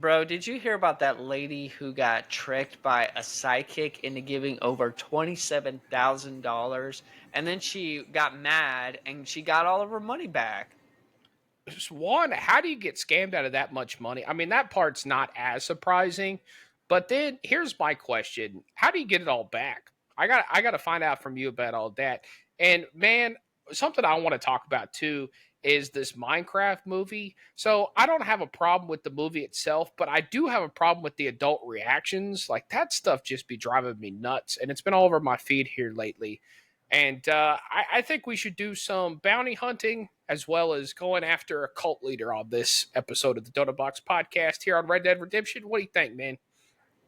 Bro, did you hear about that lady who got tricked by a psychic into giving over $27,000 and then she got mad and she got all of her money back? Just one, how do you get scammed out of that much money? I mean, that part's not as surprising, but then here's my question: how do you get it all back? I got to find out from you about all that. And man, something I want to talk about too is this Minecraft movie. So I don't have a problem with the movie itself, but I do have a problem with the adult reactions. Like that stuff just be driving me nuts, and it's been all over my feed here lately. And I think we should do some bounty hunting as well as going after a cult leader on this episode of the Doughnut Box podcast here on Red Dead Redemption. What do you think, man?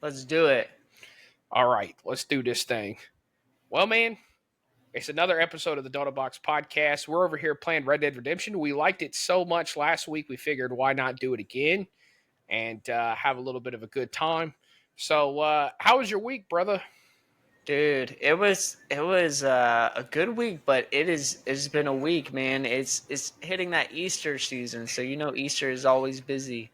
Let's do it. All right, let's do this thing. Well, man, it's another episode of the Doughnut Box podcast. We're over here playing Red Dead Redemption. We liked it so much last week, we figured why not do it again and have a little bit of a good time. So, how was your week, brother? Dude, it was a good week, but it's been a week, man. It's hitting that Easter season, so you know Easter is always busy.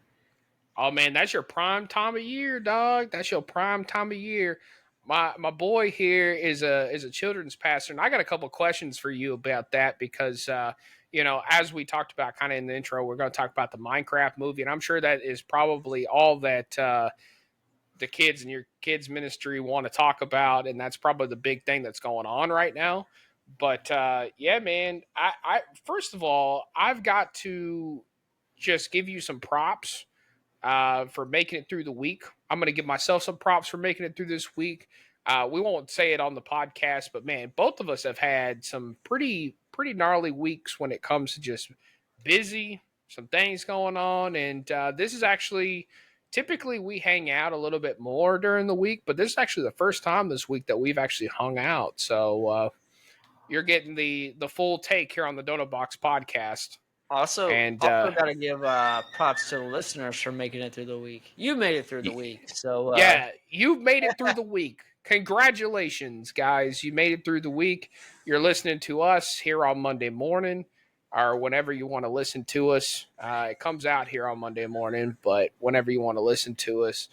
Oh man, that's your prime time of year, dog. That's your prime time of year. My boy here is a children's pastor, and I got a couple questions for you about that because as we talked about kind of in the intro, we're going to talk about the Minecraft movie, and I'm sure that is probably all that the kids in your kids ministry want to talk about, and that's probably the big thing that's going on right now. But yeah, man, I first of all, I've got to just give you some props for making it through the week. I'm going to give myself some props for making it through this week. We won't say it on the podcast, but man, both of us have had some pretty gnarly weeks when it comes to just busy, some things going on, and this is actually typically we hang out a little bit more during the week, but this is actually the first time this week that we've actually hung out. So you're getting the full take here on the Donut Box podcast, Also, and also got to give props to the listeners for making it through the week. You made it through the week, so yeah, you've made it through the week. Congratulations, guys. You made it through the week. You're listening to us here on Monday morning or whenever you want to listen to us. It comes out here on Monday morning, but whenever you want to listen to us.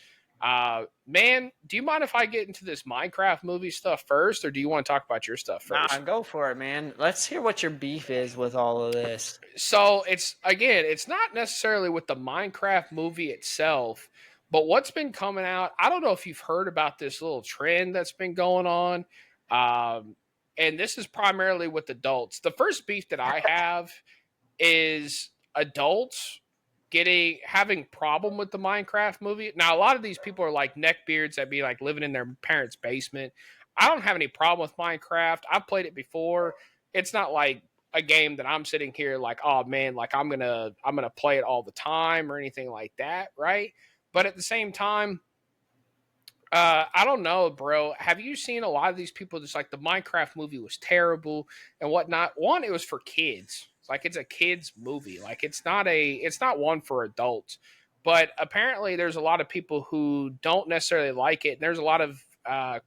Man, do you mind if I get into this Minecraft movie stuff first, or do you want to talk about your stuff nah, first? go for it, man. Let's hear what your beef is with all of this. So it's not necessarily with the Minecraft movie itself, but what's been coming out. I don't know if you've heard about this little trend that's been going on, and this is primarily with adults. The first beef that I have is adults getting having problem with the Minecraft movie. Now, a lot of these people are like neckbeards that be like living in their parents' basement. I don't have any problem with Minecraft. I've played it before. It's not like a game that I'm sitting here like, oh man, like I'm gonna play it all the time or anything like that, right? But at the same time, I don't know, bro. Have you seen a lot of these people just like the Minecraft movie was terrible and whatnot? One, it was for kids. It's like it's a kids movie. Like it's not one for adults. But apparently there's a lot of people who don't necessarily like it. And there's a lot of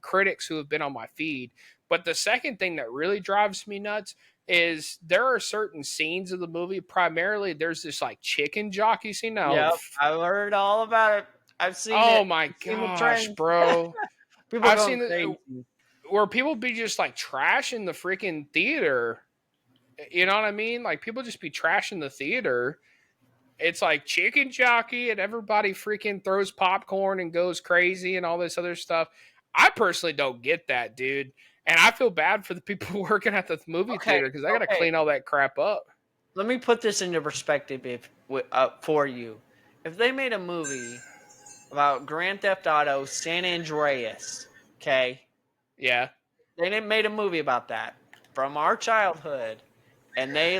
critics who have been on my feed. But the second thing that really drives me nuts is there are certain scenes of the movie. Primarily, there's this like chicken jockey scene. Now, Yep, I've heard all about it. I've seen oh it. my I've seen the gosh, trends. bro! People I've going seen crazy. it where people be just like trashing the freaking theater. You know what I mean? Like people just be trashing the theater. It's like chicken jockey and everybody freaking throws popcorn and goes crazy and all this other stuff. I personally don't get that, dude. And I feel bad for the people working at the movie Okay, theater because I got to okay. clean all that crap up. Let me put this into perspective for you. If they made a movie about Grand Theft Auto San Andreas, okay, Yeah. they didn't made a movie about that from our childhood, and they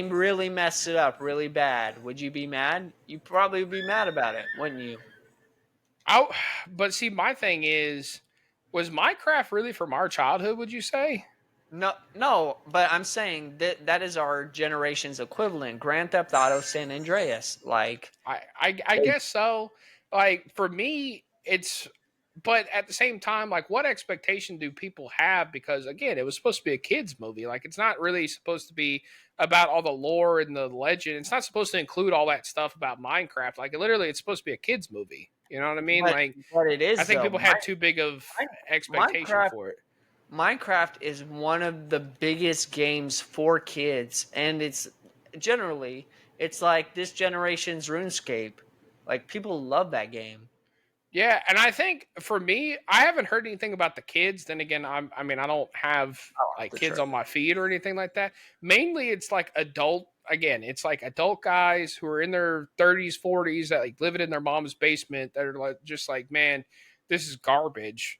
really messed it up really bad. Would you be mad? You probably would be mad about it, wouldn't you? I, but see, my thing is, was Minecraft really from our childhood, would you say? No, no, but I'm saying that is our generation's equivalent. Grand Theft Auto San Andreas, like I guess so. Like for me, it's but at the same time, like, what expectation do people have? Because again, it was supposed to be a kids movie. Like, it's not really supposed to be about all the lore and the legend. It's not supposed to include all that stuff about Minecraft. Like, literally, it's supposed to be a kids movie. You know what I mean? But Like, but it I is think though. people had too big of expectation Minecraft for it. Minecraft is one of the biggest games for kids, and it's generally it's like this generation's RuneScape. Like people love that game. Yeah, and I think for me, I haven't heard anything about the kids. Then again, I mean, I don't have Oh, like for kids sure. on my feed or anything like that. Mainly, it's like adult. Again, it's like adult guys who are in their 30s, 40s that like living in their mom's basement that are like just like, man, this is garbage.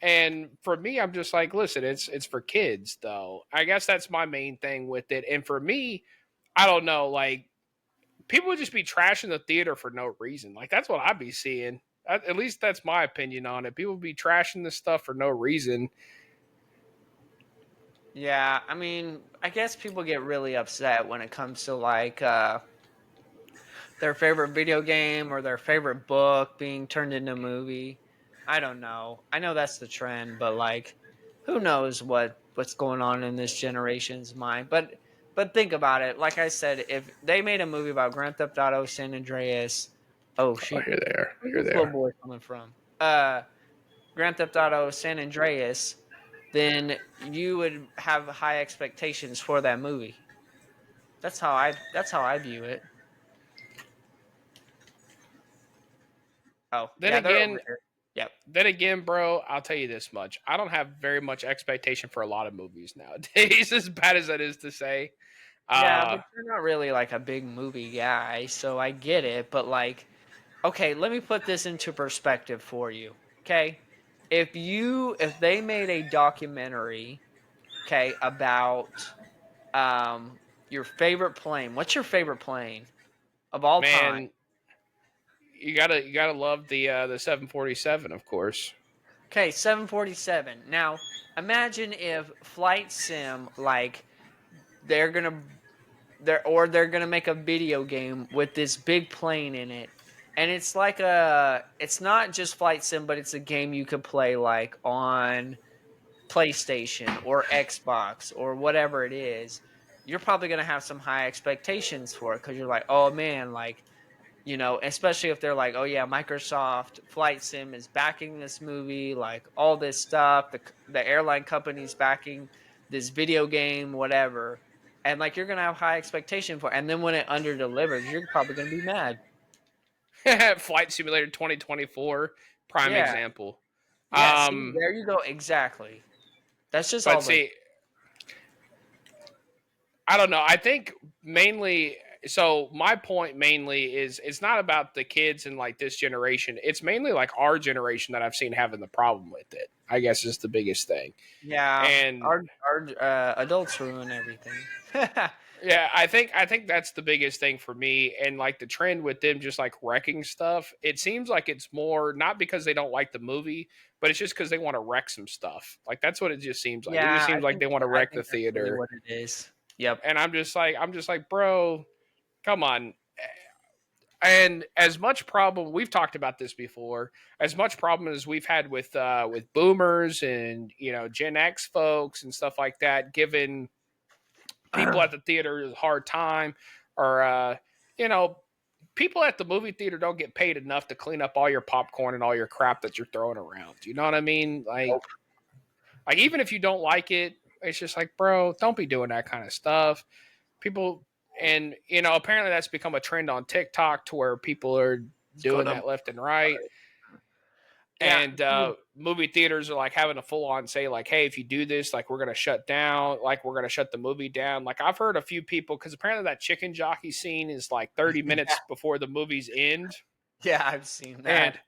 And for me, I'm just like, listen, it's for kids though. I guess that's my main thing with it. And for me, I don't know, like people would just be trashing the theater for no reason. Like that's what I'd be seeing. At least that's my opinion on it. People be trashing this stuff for no reason. Yeah, I mean, I guess people get really upset when it comes to like their favorite video game or their favorite book being turned into a movie. I don't know. I know that's the trend, but like who knows what's going on in this generation's mind. But think about it. Like I said, if they made a movie about Grand Theft Auto San Andreas, oh Oh, shoot. you're there. Where's You're this little there. boy coming from? Grand Theft Auto San Andreas, then you would have high expectations for that movie. That's how I view it. Oh, Then yeah, they're over again, here. Yep. bro, I'll tell you this much. I don't have very much expectation for a lot of movies nowadays, as bad as that is to say. Yeah, Uh but you're not really like a big movie guy, so I get it. But like, okay, let me put this into perspective for you. Okay, if they made a documentary, okay, about your favorite plane. What's your favorite plane of all time? man, you gotta love the 747, of course. Okay, 747. Now, imagine if Flight Sim like they're gonna they're gonna make a video game with this big plane in it, and it's not just Flight Sim, but it's a game you could play like on PlayStation or Xbox or whatever it is. You're probably gonna have some high expectations for it because you're like, oh man, like especially if they're like, oh yeah, Microsoft Flight Sim is backing this movie, like all this stuff. The airline company's backing this video game, whatever, and like you're gonna have high expectation for it. And then when it under delivers, you're probably gonna be mad. Flight Simulator 2024, prime Yeah, example. yeah. See, Um, there you go. Exactly. That's just but all the see, I don't know. I think mainly. So my point mainly is it's not about the kids and like this generation. It's mainly like our generation that I've seen having the problem with it. I guess is the biggest thing. yeah. And Our adults ruin everything. yeah, I think that's the biggest thing for me. And like the trend with them just like wrecking stuff, it seems like it's more not because they don't like the movie, but it's just because they want to wreck some stuff. Like that's what it just seems like. It just Yeah, seems like they want to I wreck the think that's really theater. what it is. Yep. And I'm just like, bro, come on. And as much problem we've talked about this before, as much problem as we've had with boomers and Gen X folks and stuff like that, giving people at the theater a hard time, or you know, people at the movie theater don't get paid enough to clean up all your popcorn and all your crap that you're throwing around. You know what I mean? Like even if you don't like it, it's just like, bro, don't be doing that kind of stuff. People, and apparently that's become a trend on TikTok to where people are Let's go doing to that left and right. yeah. And movie theaters are like having a full on say, like, hey, if you do this, like, we're gonna shut down, like, we're gonna shut the movie down. Like, I've heard a few people, because apparently that chicken jockey scene is like 30 minutes before the movie's end. Yeah, I've seen and that.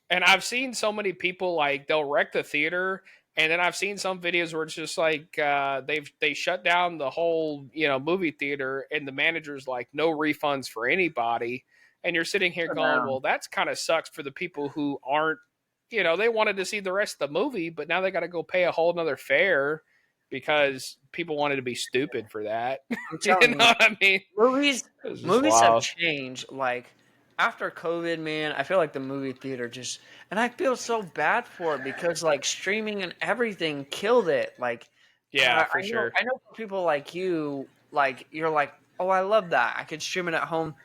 and I've seen so many people, like, they'll wreck the theater, and then I've seen some videos where it's just like they shut down the whole movie theater, and the manager's like, no refunds for anybody. And you're sitting here going, Around. well, that's kind of sucks for the people who aren't, they wanted to see the rest of the movie, but now they got to go pay a whole nother fare because people wanted to be stupid for that. I'm You telling know you, what I mean? movies It's just movies have wild. changed. Like, after COVID, man, I feel like the movie theater just, and I feel so bad for it because like streaming and everything killed it. Like, Yeah, for sure. I know people like you, like you're like, oh, I love that. I could stream it at home.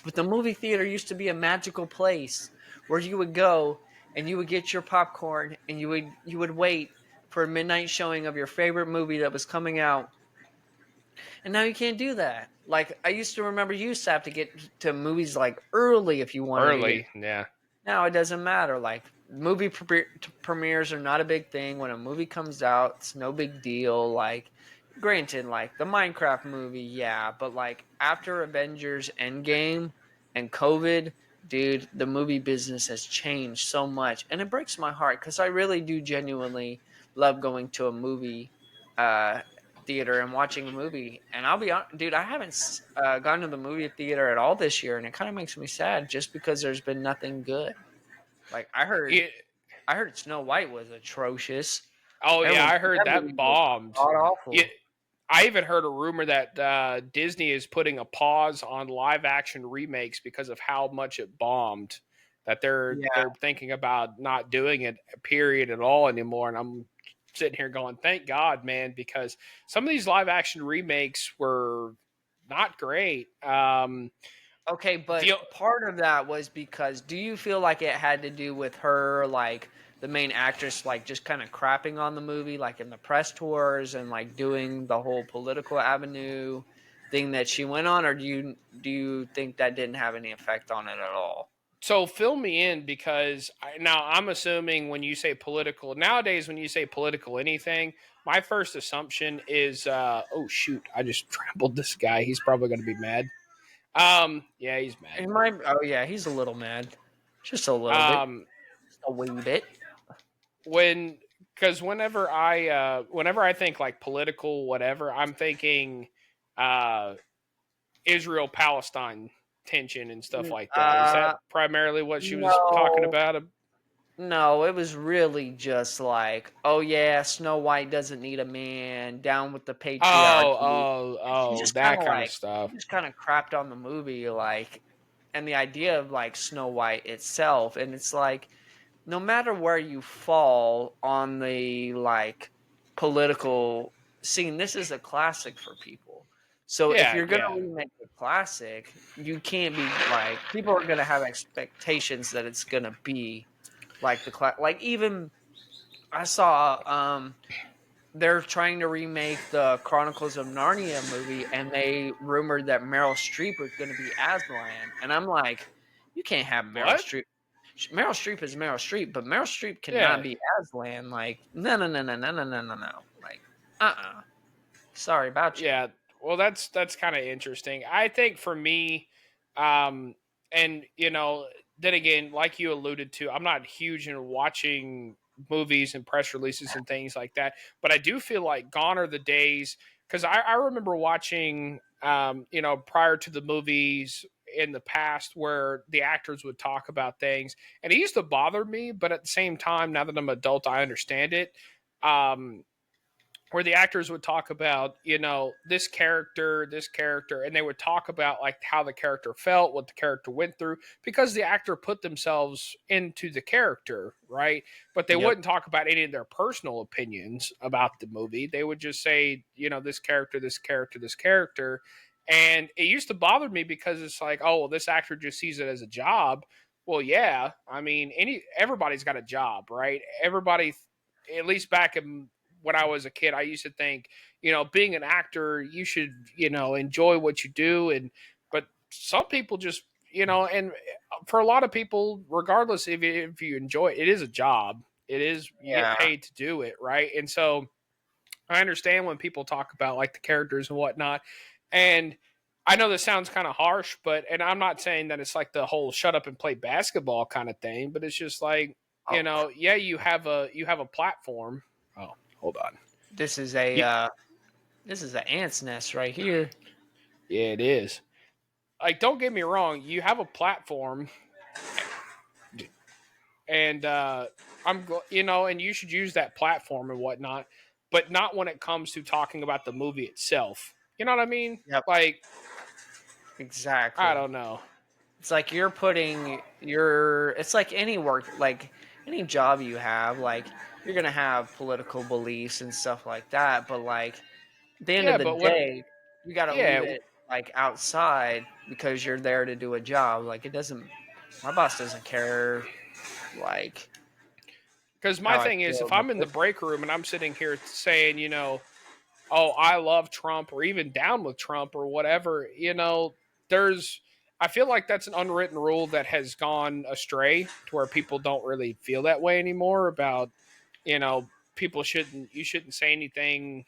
But the movie theater used to be a magical place where you would go and you would get your popcorn and you would wait for a midnight showing of your favorite movie that was coming out. And now you can't do that. Like I used to remember you used to have to get to movies like early if you wanted to get. Early, yeah. Now it doesn't matter. Like movie premieres are not a big thing. When a movie comes out, it's no big deal. Like, granted, like the Minecraft movie, yeah, but like after Avengers Endgame and COVID, dude, the movie business has changed so much, and it breaks my heart because I really do genuinely love going to a movie uh, theater and watching a movie. And I'll be honest, dude, I haven't gone to the movie theater at all this year, and it kind of makes me sad just because there's been nothing good. Like Yeah. I heard Snow White was atrocious. Oh yeah, Everyone I said heard that that movie was bombed. god awful. Yeah, I even heard a rumor that Disney is putting a pause on live action remakes because of how much it bombed. That Yeah. they're thinking about not doing it, period, at all anymore. And I'm sitting here going, thank God, man, because some of these live action remakes were not great. Okay, but The part of that was because do you feel like it had to do with her, like the main actress, like just kind of crapping on the movie, like in the press tours and like doing the whole political avenue thing that she went on, or do you think that didn't have any effect on it at all? So fill me in because now I'm assuming when you say political nowadays, when you say political anything, my first assumption is, oh shoot, I just trampled this guy. He's probably going to be mad. Yeah, he's mad. It might. Oh yeah, he's a little mad, just a little bit, Um, just a wee bit. when because whenever I think like political whatever, I'm thinking uh Israel Palestine tension and stuff N- like that. Is that Uh, primarily what she was talking no, about? no, it was really just like, oh yeah, Snow White doesn't need a man, down with the Oh, patriarchy. oh, And oh, that kind of stuff. she just kind of crapped on the movie, like, and the idea of like Snow White itself, and it's like, no matter where you fall on the like political scene, this is a classic for people. So if Yeah, you're gonna yeah. remake a classic, you can't be like people are gonna have expectations that it's gonna be like like even I saw they're trying to remake the Chronicles of Narnia movie, and they rumored that Meryl Streep was going to be Aslan, and I'm like, you can't have Meryl What? Streep. Meryl Streep is Meryl Streep, but Meryl Streep cannot Yeah, be Aslan. Like, no, no, no, no, no, no, no, no, no. Like, sorry about you. yeah. Well, that's kind of interesting. I think for me, um, and then again, like you alluded to, I'm not huge in watching movies and press releases and things like that, but I do feel like gone are the days because I remember watching, prior to the movies in the past where the actors would talk about things and it used to bother me, but at the same time, now that I'm an adult, I understand it. Um, where the actors would talk about, this character, and they would talk about like how the character felt, what the character went through, because the actor put themselves into the character, right? But they Yep. wouldn't talk about any of their personal opinions about the movie. They would just say, this character, this character, this character. And it used to bother me because it's like, oh, well, this actor just sees it as a job. Well, yeah. I mean, everybody's got a job, right? Everybody, at least back in when I was a kid, I used to think, being an actor, you should, enjoy what you do. But some people just, and for a lot of people, regardless if you enjoy it, it is a job. It is, you get Yeah. paid to do it. Right. And so I understand when people talk about like the characters and whatnot. And I know this sounds kind of harsh, and I'm not saying that it's like the whole shut up and play basketball kind of thing, but it's just like, Oh, yeah, you have a platform. Oh, hold on. this is You, this is an ant's nest right here. yeah, it is. Like, don't get me wrong, you have a platform, and and you should use that platform and whatnot, but not when it comes to talking about the movie itself. You know what I mean? Yep. Like, I Exactly. don't know. It's like you're putting your. It's like any work, like any job you have. Like you're gonna have political beliefs and stuff like that. But like at the end Yeah, of the but what? day, you gotta leave Yeah, it like outside because you're there to do a job. Like it doesn't. My boss doesn't care. Like because my how I thing is, feel if in the I'm in the break room and I'm sitting here saying, oh, I love Trump or even down with Trump or whatever, there's, I feel like that's an unwritten rule that has gone astray to where people don't really feel that way anymore about, you know, you shouldn't say anything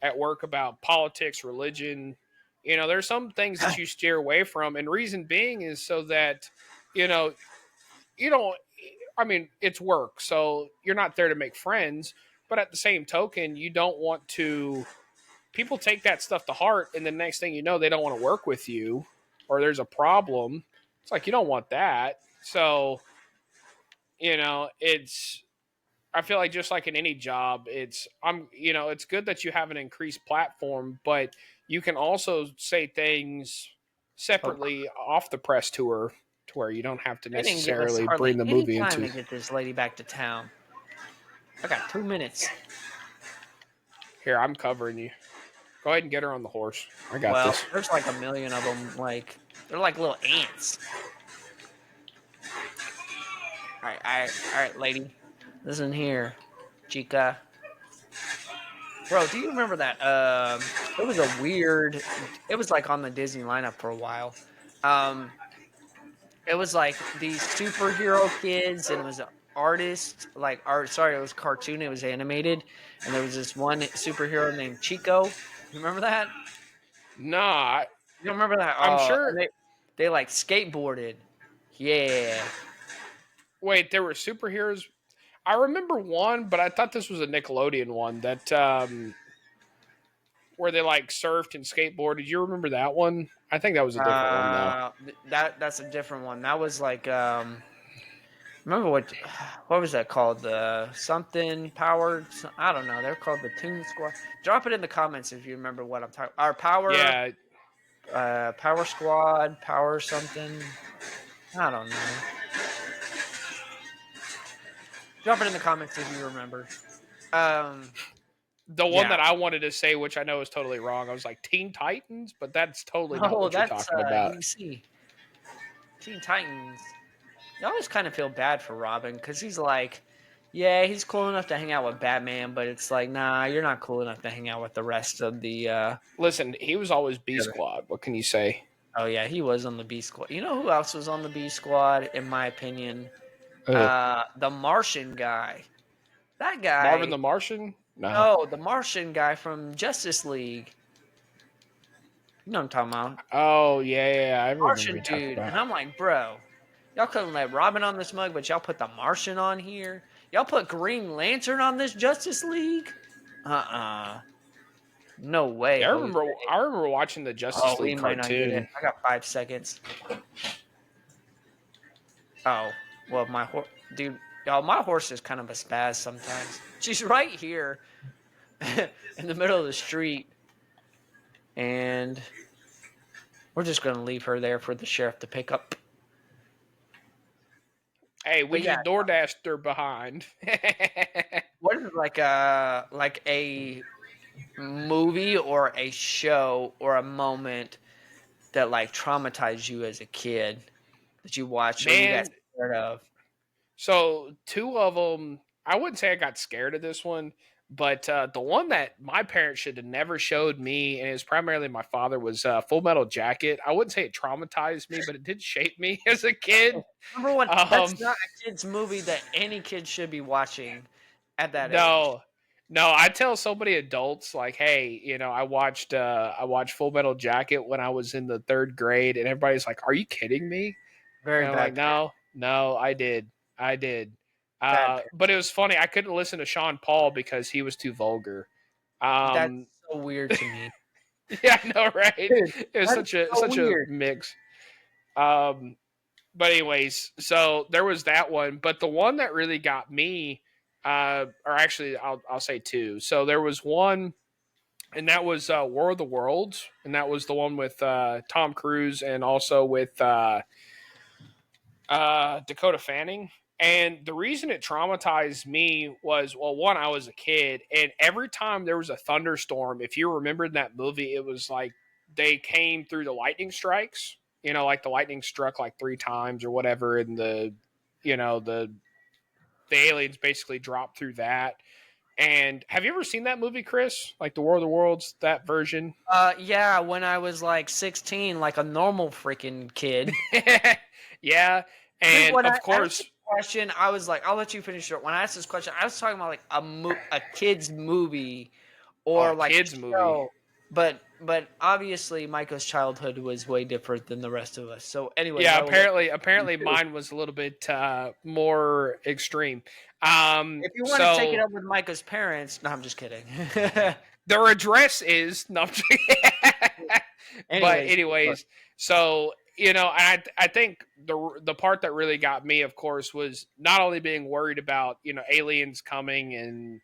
at work about politics, religion. There's some things that you steer away from. And reason being is so that, you know, you don't, I mean, it's work. So you're not there to make friends. But at the same token, you don't want to people take that stuff to heart, and the next thing you know, they don't want to work with you, or there's a problem. It's like you don't want that. So it's. I feel like just like in any job, it's good that you have an increased platform, but you can also say things oh, separately off the press tour to where you don't have to they didn't give us necessarily hardly bring the any movie time into. to get this lady back to town. I got 2 minutes. Here, I'm covering you. Go ahead and get her on the horse. I got Well, this. there's like a million of them. Like they're like little ants. All right, lady. Listen here, chica. Bro, do you remember that? It was a weird. It was like on the Disney lineup for a while. Um, it was like these superhero kids, and it was artist like art. Sorry, it was cartoon. It was animated, and there was this one superhero named Chico. You remember that? Nah, You don't remember that? I'm Oh, sure. and they like skateboarded. Yeah. Wait, there were superheroes. I remember one, but I thought this was a Nickelodeon one that where they like surfed and skateboarded. You remember that one? I think that was a different one though. That's a different one. That was like remember what was that called? The something powered. I don't know. They're called the Toon Squad. Drop it in the comments if you remember what I'm talking. Our Yeah, power squad, power something. I don't know. Drop it in the comments if you remember. Um, the one yeah. that I wanted to say, which I know is totally wrong. I was like Teen Titans, but that's totally not Oh, what you're that's talking about. DC. Teen Titans. You always kind of feel bad for Robin because he's like, yeah, he's cool enough to hang out with Batman, but it's like, nah, you're not cool enough to hang out with the rest of the. Listen, he was always B Squad. What can you say? Oh yeah, he was on the B Squad. You know who else was on the B Squad? In my opinion, Uh, the Martian guy. That Marvin guy. the Martian? No. No, the Martian guy from Justice League. You know what I'm talking about? Oh yeah, I remember Martian you talking dude, about. and I'm like, bro, y'all couldn't let Robin on this mug, but y'all put the Martian on here. Y'all put Green Lantern on this Justice League. No way, Yeah, Jose. I remember watching the Oh, Justice we League might not get it. cartoon. I got 5 seconds. Oh, well, dude, y'all, my horse is kind of a spaz sometimes. She's right here in the middle of the street, and we're just gonna leave her there for the sheriff to pick up. Hey, we But yeah, just door dashed her behind. what is like a movie or a show or a moment that like traumatized you as a kid that you watched or you got Man, scared of? so two of them, I wouldn't say I got scared of this one, but the one that my parents should have never showed me, and it was primarily my father, was Full Metal Jacket. I wouldn't say it traumatized me, but it did shape me as a kid. Number one, Um, that's not a kid's movie that any kid should be watching at that age. no, no, I tell so many adults like, hey, I watched Full Metal Jacket when I was in the third grade, and everybody's like, are you kidding me? Very And I'm like, bad parent. no, no, I did. Bad But it was funny. I couldn't listen to Sean Paul because he was too vulgar. That's Um, so weird to me. yeah, I know, right? Dude, It was that is so such a weird. mix. Um, but anyways, so there was that one. But the one that really got me, or actually, I'll say two. So there was one and that was War of the Worlds, and that was the one with Tom Cruise and also with Dakota Fanning. And the reason it traumatized me was, well, one, I was a kid, and every time there was a thunderstorm, if you remembered that movie, it was like they came through the lightning strikes. You know, like the lightning struck like 3 times or whatever, and you know, the aliens basically dropped through that. And have you ever seen that movie, Chris? Like the War of the Worlds, that version? Yeah, when I was like 16, like a normal freaking kid. Yeah, Dude, and when I of asked course, this question, I was like, I'll let you finish it. When I asked this question, I was talking about like a kid's movie oh, or a like a kids movie. show. But obviously Micah's childhood was way different than the rest of us. So anyways, Yeah, I will let apparently you. mine was a little bit more extreme. If you want to take it So up with Micah's parents, no, I'm just kidding. their address is no, but anyways, anyways, so you know, I think the part that really got me, of course, was not only being worried about aliens coming and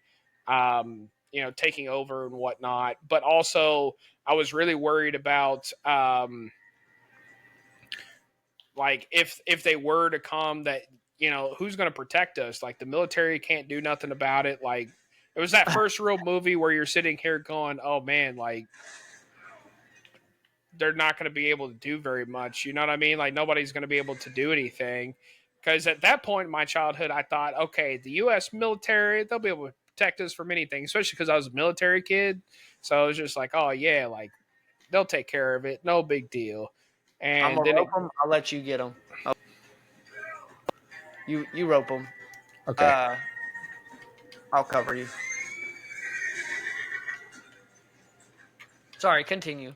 you know taking over and whatnot, but also I was really worried about like if they were to come, that who's going to protect us? Like the military can't do nothing about it. Like it was that first real movie where you're sitting here going, oh man, like they're not going to be able to do very much. You know what I mean? Like nobody's going to be able to do anything. Because at that point in my childhood, I thought, okay, the U.S. military, they'll be able to protect us from anything, especially because I was a military kid. So I was just like, oh, yeah, like they'll take care of it. No big deal. I'm And gonna then rope them. I'll let you get them. You rope them. okay. Uh, I'll cover you. Sorry, continue.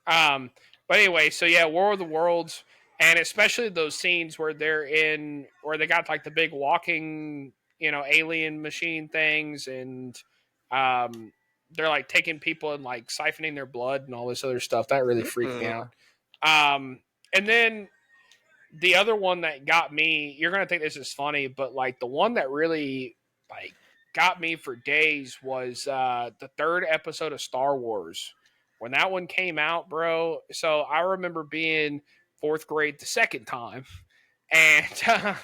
Um, but anyway, so yeah, War of the Worlds, and especially those scenes where where they got like the big walking, alien machine things, and um, they're like taking people and like siphoning their blood and all this other stuff. That really freaked me out. Um, and then the other one that got me, you're gonna think this is funny, but like the one that really like got me for days was the third episode of Star Wars. When that one came out, bro. So I remember being fourth grade the second time, and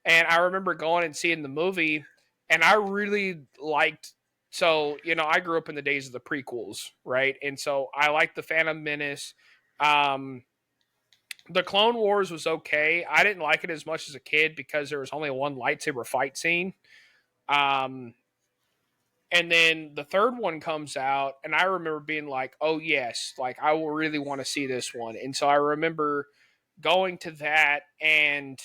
and I remember going and seeing the movie, and I really liked. So I grew up in the days of the prequels, right? And so I liked the Phantom Menace. Um, the Clone Wars was okay. I didn't like it as much as a kid because there was only one lightsaber fight scene. Um, and then the third one comes out, and I remember being like, "Oh yes, like I will really want to see this one." And so I remember going to that, and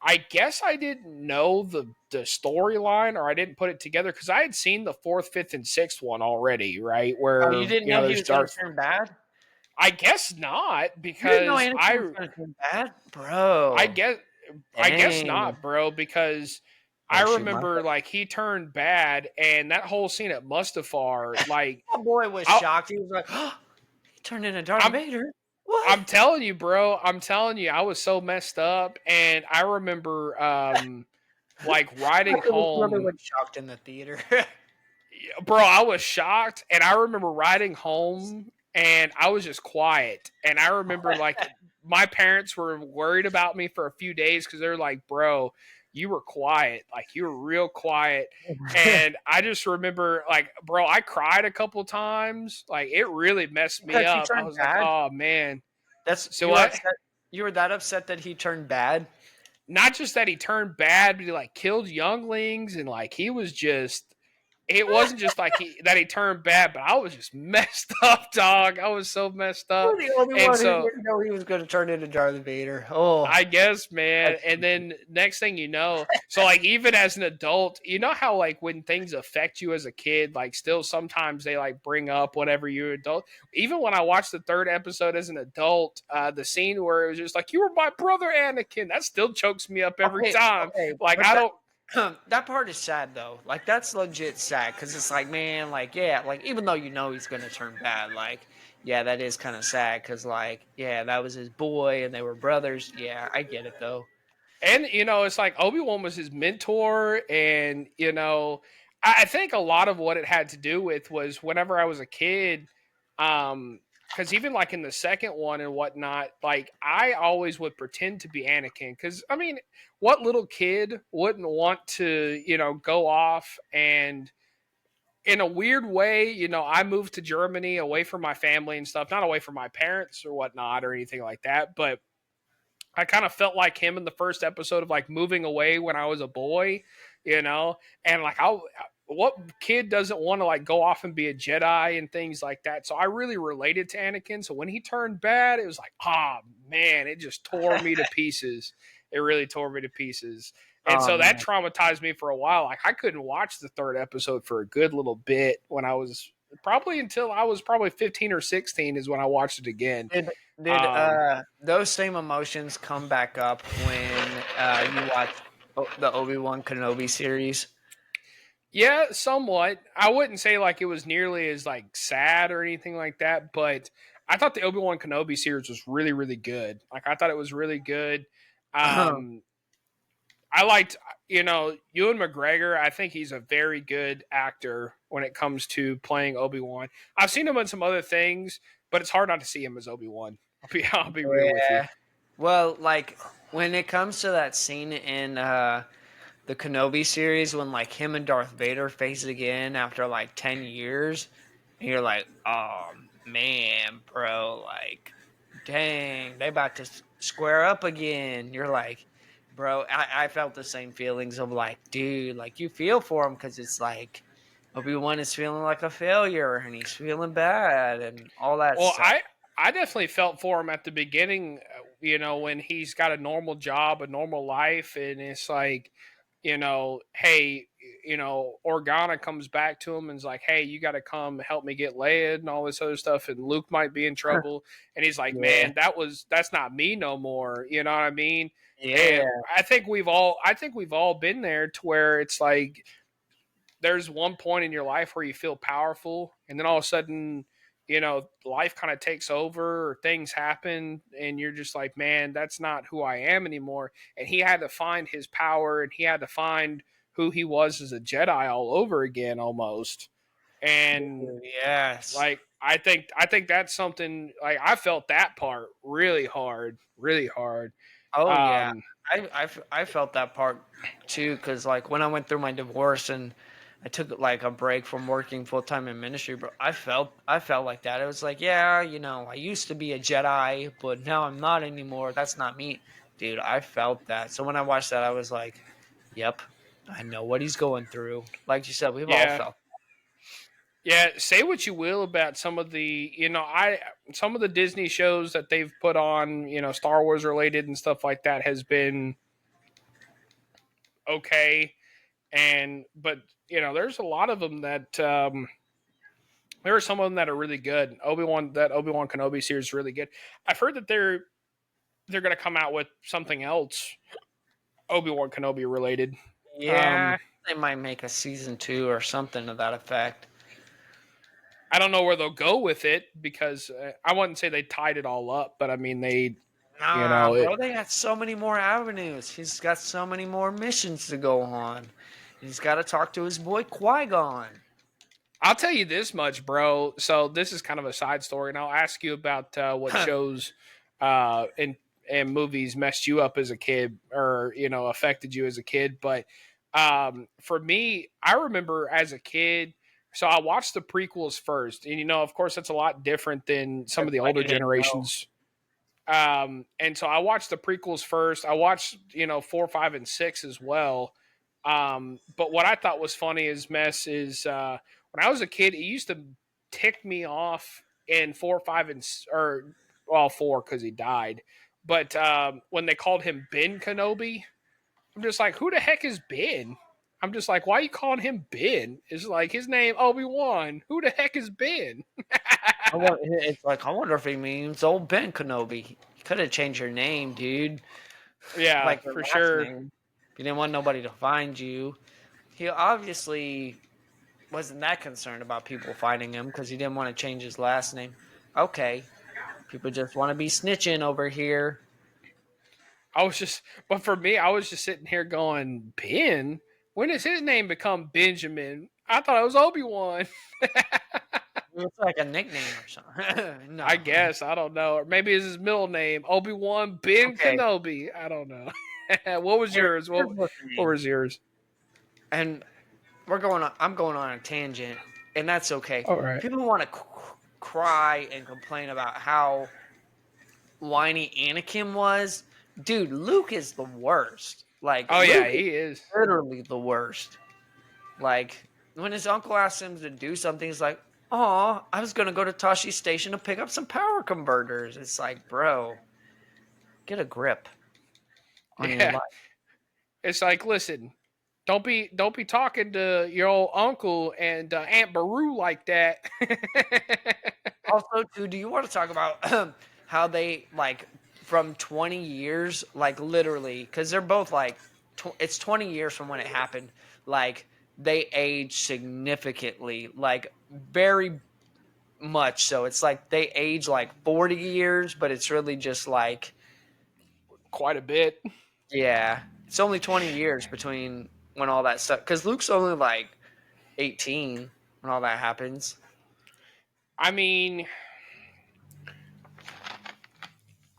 I guess I didn't know the storyline, or I didn't put it together because I had seen the fourth, fifth, and sixth one already, right? Oh, Where you didn't know he there's was gonna Darth. turn bad? I guess not You didn't know because Anakin was gonna turn bad, I bro. guess I guess Dang. not, bro, because I Oh shoot, my remember like he turned bad, and that whole scene at Mustafar, like boy was I, shocked. He was like, oh, he turned into Darth I'm Vader. What? I'm telling you, bro, I'm telling you, I was so messed up, and I remember like riding Michael was another home, one shocked in the theater. bro. I was shocked, and I remember riding home, and I was just quiet, and I remember like my parents were worried about me for a few days because they're like, bro, you were quiet, like you were real quiet. And I just remember like, bro, I cried a couple times, like it really messed me Because he up. I turned was like, bad. oh man. That's So you were what? upset. You were that upset that he turned bad. Not just that he turned bad, but he like killed younglings, and like he was just, it wasn't just like that he turned bad, but I was just messed up, dog. I was so messed You up. were the only And one who so didn't know he was going to turn into Darth Vader. Oh, I guess, man. that's And then next thing you know, so like even as an adult, you know how like when things affect you as a kid, like still sometimes they like bring up whatever you're adult. Even when I watched the third episode as an adult, the scene where it was just like, you were my brother, Anakin, that still chokes me up every okay. time. Okay, Like but I that don't. that part is sad though. Like that's legit sad because it's like, man, like yeah, like even though you know he's going to turn bad, like yeah, that is kind of sad because like yeah, that was his boy and they were brothers. Yeah, I get it though. And it's like Obi-Wan was his mentor, and I think a lot of what it had to do with was whenever I was a kid, because even like in the second one and whatnot, like I always would pretend to be Anakin. Because I mean, what little kid wouldn't want to, go off and in a weird way, I moved to Germany away from my family and stuff, not away from my parents or whatnot or anything like that, but I kind of felt like him in the first episode of like moving away when I was a boy, and like what kid doesn't want to like go off and be a Jedi and things like that. So I really related to Anakin. So when he turned bad, it was like, oh man, it just tore me to pieces. It really tore me to pieces. And Oh so that man, traumatized me for a while. Like I couldn't watch the third episode for a good little bit when I was probably until I was probably 15 or 16 is when I watched it again. did Um, those same emotions come back up when you watch the Obi-Wan Kenobi series? Yeah, somewhat. I wouldn't say like it was nearly as like sad or anything like that, but I thought the Obi-Wan Kenobi series was really, really good. Like I thought it was really good. Um, I liked, Ewan McGregor. I think he's a very good actor when it comes to playing Obi-Wan. I've seen him in some other things, but it's hard not to see him as Obi-Wan. I'll be real with you. Yeah. Well, like when it comes to that scene in the Kenobi series when like him and Darth Vader face again after like 10 years, and you're like, oh man, bro, like, dang, they about to square up again. You're like, bro, I felt the same feelings of like, dude, like you feel for him because it's like Obi-Wan is feeling like a failure and he's feeling bad and all that Well, stuff. I definitely felt for him at the beginning, when he's got a normal job, a normal life, and it's like, hey, Organa comes back to him and is like, hey, you got to come help me get laid and all this other stuff, and Luke might be in trouble, and he's like, Yeah. man, that's not me no more, you know what I mean? And Yeah. I think we've all been there to where it's like there's one point in your life where you feel powerful, and then all of a sudden, life kind of takes over or things happen, and you're just like, man, that's not who I am anymore. And he had to find his power, and he had to find who he was as a Jedi all over again, almost. And Dude, yes. like, I think that's something like I felt that part really hard, really hard. Oh yeah, Um, I felt that part too because like when I went through my divorce and I took like a break from working full time in ministry, bro, I felt like that. It was like, yeah, I used to be a Jedi, but now I'm not anymore. That's not me, dude. I felt that. So when I watched that, I was like, yep, I know what he's going through. Like you said, we've all yeah, felt. Yeah, say what you will about some of the, some of the Disney shows that they've put on, Star Wars related and stuff like that has been okay, but there's a lot of them that there are some of them that are really good. Obi-Wan Kenobi series is really good. I've heard that they're going to come out with something else Obi-Wan Kenobi related. Yeah, Um, they might make a season 2 or something to that effect. I don't know where they'll go with it because I wouldn't say they tied it all up, but I mean you Nah, know, it, bro, they got so many more avenues. He's got so many more missions to go on. He's got to talk to his boy Qui-Gon. I'll tell you this much, bro. So this is kind of a side story, and I'll ask you about what shows and movies messed you up as a kid, or affected you as a kid. But for me, I remember as a kid. So I watched the prequels first, and of course, that's a lot different than some That's of the why older you didn't know. generations. And so I watched the prequels first. I watched 4, 5, and 6 as well. But what I thought was funny as mess is when I was a kid, it used to tick me off in 4, 5, or well 4 because he died. But when they called him Ben Kenobi, I'm just like, who the heck is Ben? I'm just like, why are you calling him Ben? It's like his name Obi-Wan. Who the heck is Ben? It's like I wonder if he means old Ben Kenobi. You could have changed your name, dude. Yeah, Like your for last sure. name. You didn't want nobody to find you. He obviously wasn't that concerned about people finding him because he didn't want to change his last name. Okay, people just want to be snitching over here. But for me, I was just sitting here going, Ben? When does his name become Benjamin? I thought it was Obi-Wan. It's like a nickname or something. No. I guess. I don't know. Or maybe it's his middle name. Obi-Wan Ben Okay. Kenobi. I don't know. What was yours? What was yours? And we're going on. I'm going on a tangent, and that's okay. All right. People want to cry and complain about how whiny Anakin was. Dude, Luke is the worst. Like, Oh, Luke yeah, he is. literally the worst. Like, when his uncle asks him to do something, he's like, "Oh, I was gonna go to Tashi Station to pick up some power converters." It's like, bro, get a grip on your life. It's like, listen, don't be talking to your old uncle and Aunt Beru like that. Also, too, do you want to talk about how they like from 20 years, like literally, because they're both like, it's 20 years from when it happened. Like they age significantly, like very much so. It's like they age like 40 years, but it's really just like, Quite a bit. yeah, it's only 20 years between when all that stuff. Because Luke's only like 18 when all that happens. I mean,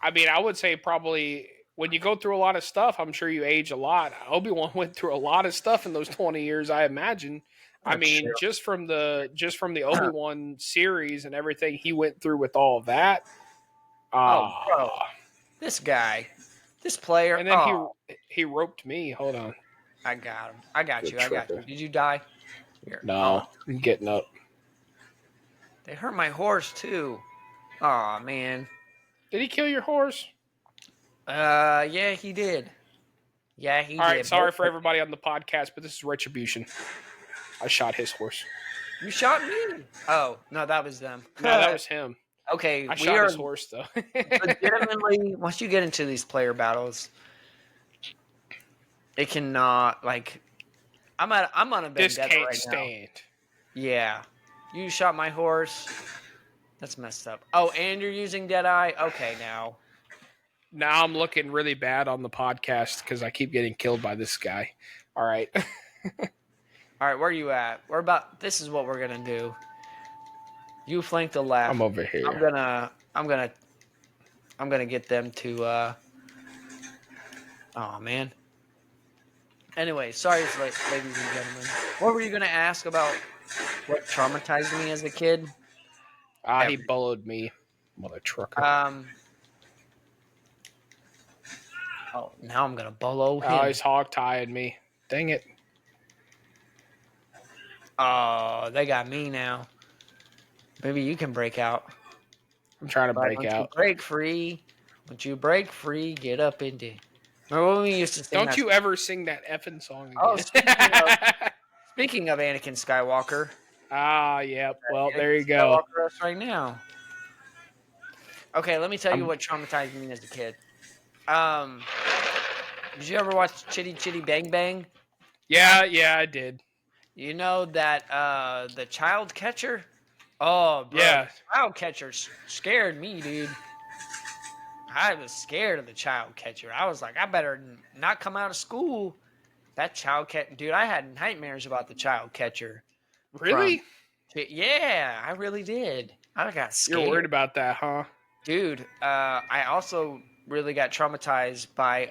I would say probably when you go through a lot of stuff, I'm sure you age a lot. Obi-Wan went through a lot of stuff in those 20 years, I imagine. I That's mean, true. just from the Obi-Wan series and everything he went through with all of that. Oh, bro, this guy, this player. And then he roped me. Hold on. I got him. I got Good you. I got you. trigger. Did you die? Here. No, I'm getting up. They hurt my horse too. Aw, man. Did he kill your horse? Yeah, he did. Yeah, he did. All right, sorry for everybody on the podcast, but this is retribution. I shot his horse. You shot me? Oh, no, that was them. No, that was him. Okay, I shot his horse though. legitimately, once you get into these player battles, it cannot like. I'm on a This vendetta can't right stand. now. Yeah, you shot my horse. That's messed up. Oh, and you're using Deadeye. Okay, now. Now I'm looking really bad on the podcast because I keep getting killed by this guy. All right. All right, where are you at? This is what we're gonna do. You flank the left. I'm over here. I'm gonna get them to. Oh man. Anyway, sorry, ladies and gentlemen. What were you gonna ask about? What traumatized me as a kid? He boloed me, mother trucker. Oh, now I'm gonna bolo him. Oh, he's hog-tying me. Dang it. Oh, they got me now. Maybe you can break out. I'm trying to break out. Break free. Once you break free, get up into. Remember when we used to sing? Don't you ever sing that effing song again? Oh, speaking of Anakin Skywalker. Yeah. Well, there you go. Skywalker us right now. Okay, let me tell you what traumatized me as a kid. Did you ever watch Chitty Chitty Bang Bang? Yeah, I did. You know that the child catcher? Oh, bro. Yeah. The child catcher scared me, dude. I was scared of the child catcher. I was like, I better not come out of school. That child catcher, dude, I had nightmares about the child catcher. Really? Yeah, I really did. I got scared. You're worried about that, huh? Dude, I also really got traumatized by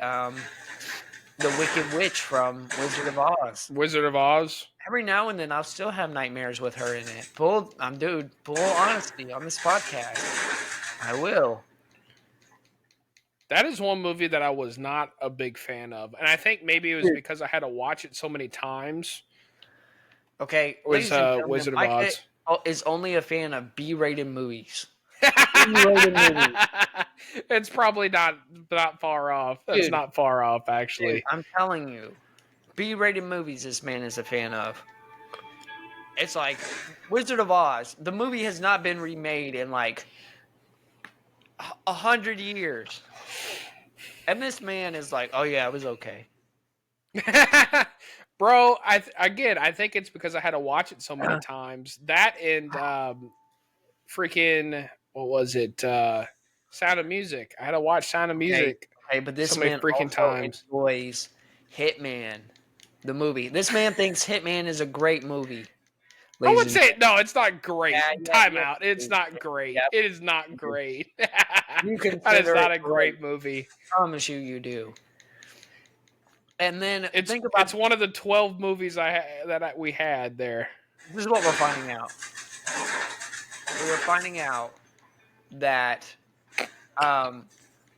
the Wicked Witch from Wizard of Oz. Wizard of Oz? Every now and then, I'll still have nightmares with her in it. Full honesty on this podcast. I will. That is one movie that I was not a big fan of. And I think maybe it was because I had to watch it so many times. Okay. Was Wizard of Oz. Is only a fan of B-rated movies. It's probably not far off. That's not far off, actually. Dude, I'm telling you. B-rated movies this man is a fan of. It's like Wizard of Oz. The movie has not been remade in like 100 years. And this man is like, oh yeah, it was okay. Bro, I think it's because I had to watch it so many times. That and freaking, what was it? Sound of Music. I had to watch Sound of Music. Okay, but this so man many freaking also times. enjoys Hitman, the movie. This man thinks Hitman is a great movie. I ladies would and say no. It's not great. Time yeah, out. It's not great. yep. It is not great. You That is consider it not a great. great movie. Promise you do. And then think It's about one of the 12 movies we had there. this is what we're finding out. We were finding out that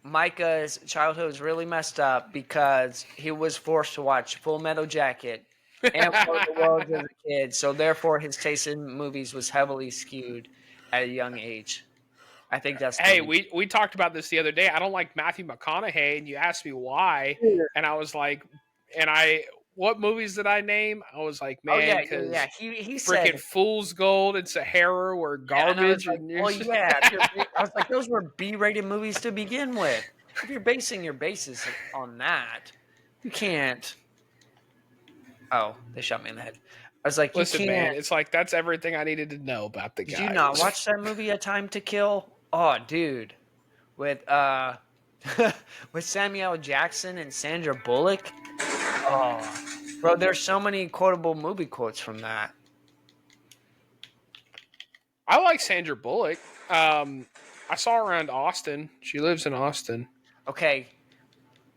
Micah's childhood was really messed up because he was forced to watch Full Metal Jacket and War of the Worlds as a kid. So therefore, his taste in movies was heavily skewed at a young age. I think that's Hey, the we talked about this the other day. I don't like Matthew McConaughey, and you asked me why, reason. and I was like, what movies did I name? I was like, Oh man, because He said, freaking Fool's Gold and Sahara were and I was garbage, like, and well, yeah. I was like, those were B-rated movies to begin with. If you're basing your basis on that, you can't. Oh, they shot me in the head. I was like, you listen, man, can't. it's like that's everything I needed to know about the Did you not guys. watch that movie, A Time to Kill? Oh, dude, with with Samuel Jackson and Sandra Bullock. Oh, bro, there's so many quotable movie quotes from that. I like Sandra Bullock. I saw her around Austin. She lives in Austin. Okay,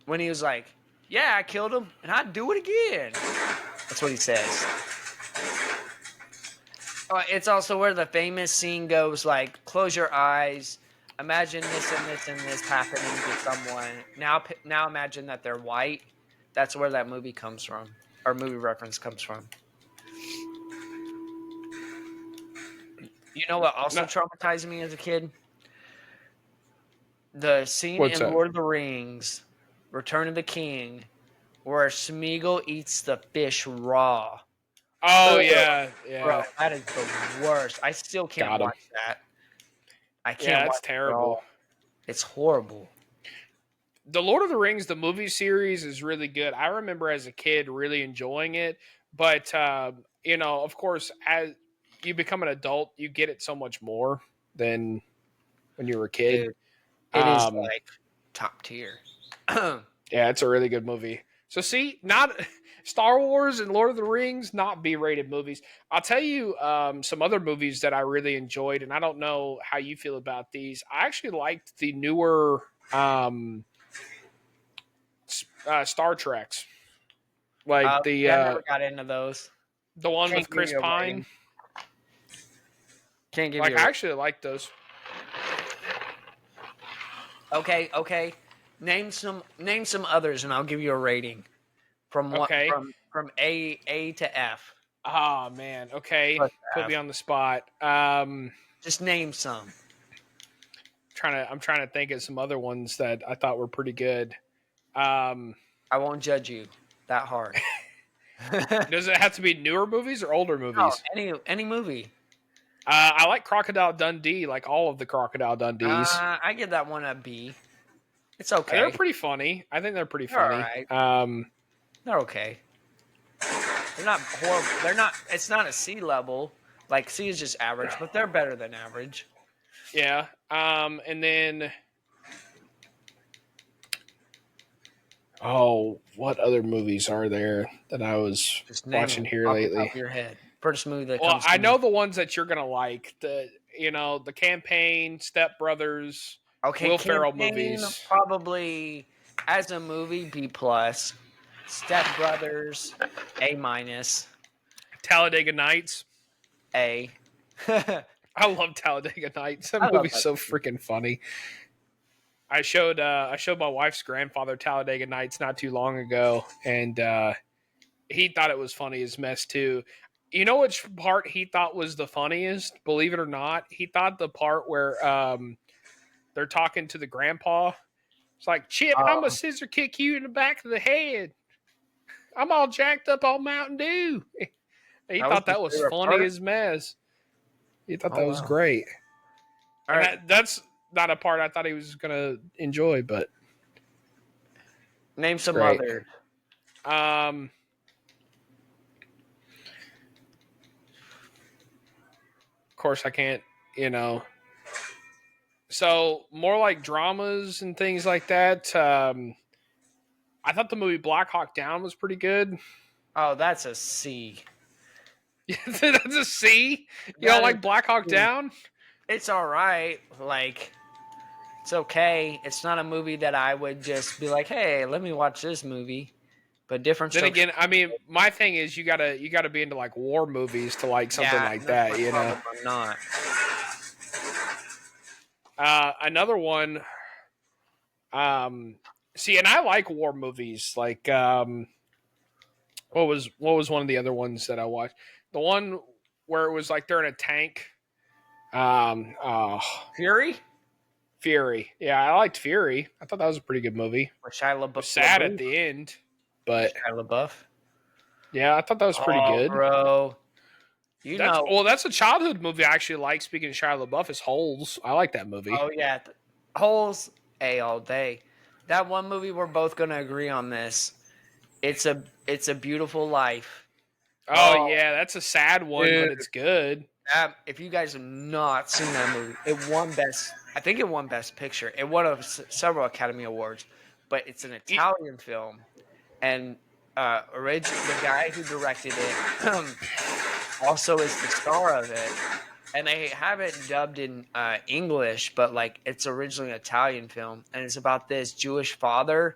when he was like, "Yeah, I killed him, and I'd do it again." That's what he says. It's also where the famous scene goes like, "Close your eyes, imagine this and this and this happening to someone. Now imagine that they're white." That's where that movie comes from, or movie reference comes from. You know what also No, traumatized me as a kid? The scene what's in that? Lord of the Rings, Return of the King, where Smeagol eats the fish raw. Oh Ugh, yeah, bro, yeah. that is the worst. I still can't Got him. watch that. I can't Yeah, it's watch it at terrible. all. It's horrible. The Lord of the Rings, the movie series, is really good. I remember as a kid really enjoying it, but of course, as you become an adult, you get it so much more than when you were a kid. Dude, it is Um, like top tier. yeah, it's a really good movie. So see, not Star Wars and Lord of the Rings, not B-rated movies. I'll tell you some other movies that I really enjoyed, and I don't know how you feel about these. I actually liked the newer Star Treks, like I never got into those. the one Can't with give Chris you a Pine. rating. Can't give Like you a I rating. actually like those. Okay. Name some others, and I'll give you a rating from what Okay. from A to F. Oh man. Okay. Plus Put me F. on the spot. Just name some. I'm trying to think of some other ones that I thought were pretty good. Um, I won't judge you that hard. does it have to be newer movies or older No, movies? any movie. I like Crocodile Dundee, like all of the Crocodile Dundees. I give that one a B. It's They're okay. pretty funny. I think they're pretty They're all funny. right. They're okay. They're not horrible. They're not. It's not a C level. Like C is just average, but they're better than average. Yeah. And then, what other movies are there that I was Just name watching them here off the top lately? of your head. First movie that Well, comes I to know me. the ones that you're gonna like. The Campaign, Step Brothers, Okay, Will Ferrell Campaign movies, probably as a movie B plus. Step Brothers A minus. Talladega Nights. A. I I love Talladega Nights. That love movie's that so movie. freaking funny. I showed my wife's grandfather Talladega Nights not too long ago, and he thought it was funny as mess too. You know which part he thought was the funniest? Believe it or not, he thought the part where they're talking to the grandpa. It's like, Chip, I'm gonna Um, scissor kick you in the back of the head. I'm all jacked up on Mountain Dew. He that was thought his that was favorite funny part. as mess. He thought Oh that was wow! great. All And right, that's not a part I thought he was gonna enjoy, but name it's some great. others. Of course, I can't. You know, so more like dramas and things like that. I thought the movie Black Hawk Down was pretty good. Oh, that's a C. That's a C. You don't like Black Hawk Down? It's all right. Like, it's okay. It's not a movie that I would just be like, hey, let me watch this movie. But different Then strokes. again, I mean, my thing is you gotta be into like war movies to like something like That's that, my you know. problem. I'm not. Another one. See, and I like war movies. Like, what was one of the other ones that I watched? The one where it was like they're in a tank. Oh, Fury? Fury. Yeah, I liked Fury. I thought that was a pretty good movie. It With Shia was sad at the end, but Shia LaBeouf. yeah, I thought that was pretty Oh, good. bro. That's a childhood movie I actually like. Speaking of Shia LaBeouf, is Holes. I like that movie. Oh, yeah. Holes, A all day. That one movie, we're both going to agree on this. It's a Beautiful Life. Oh yeah, that's a sad one, dude. but it's good. If you guys have not seen that movie, I think it won Best Picture. It won several Academy Awards, but it's an Italian film, and the guy who directed it also is the star of it, and they have it dubbed in English, but like it's originally an Italian film, and it's about this Jewish father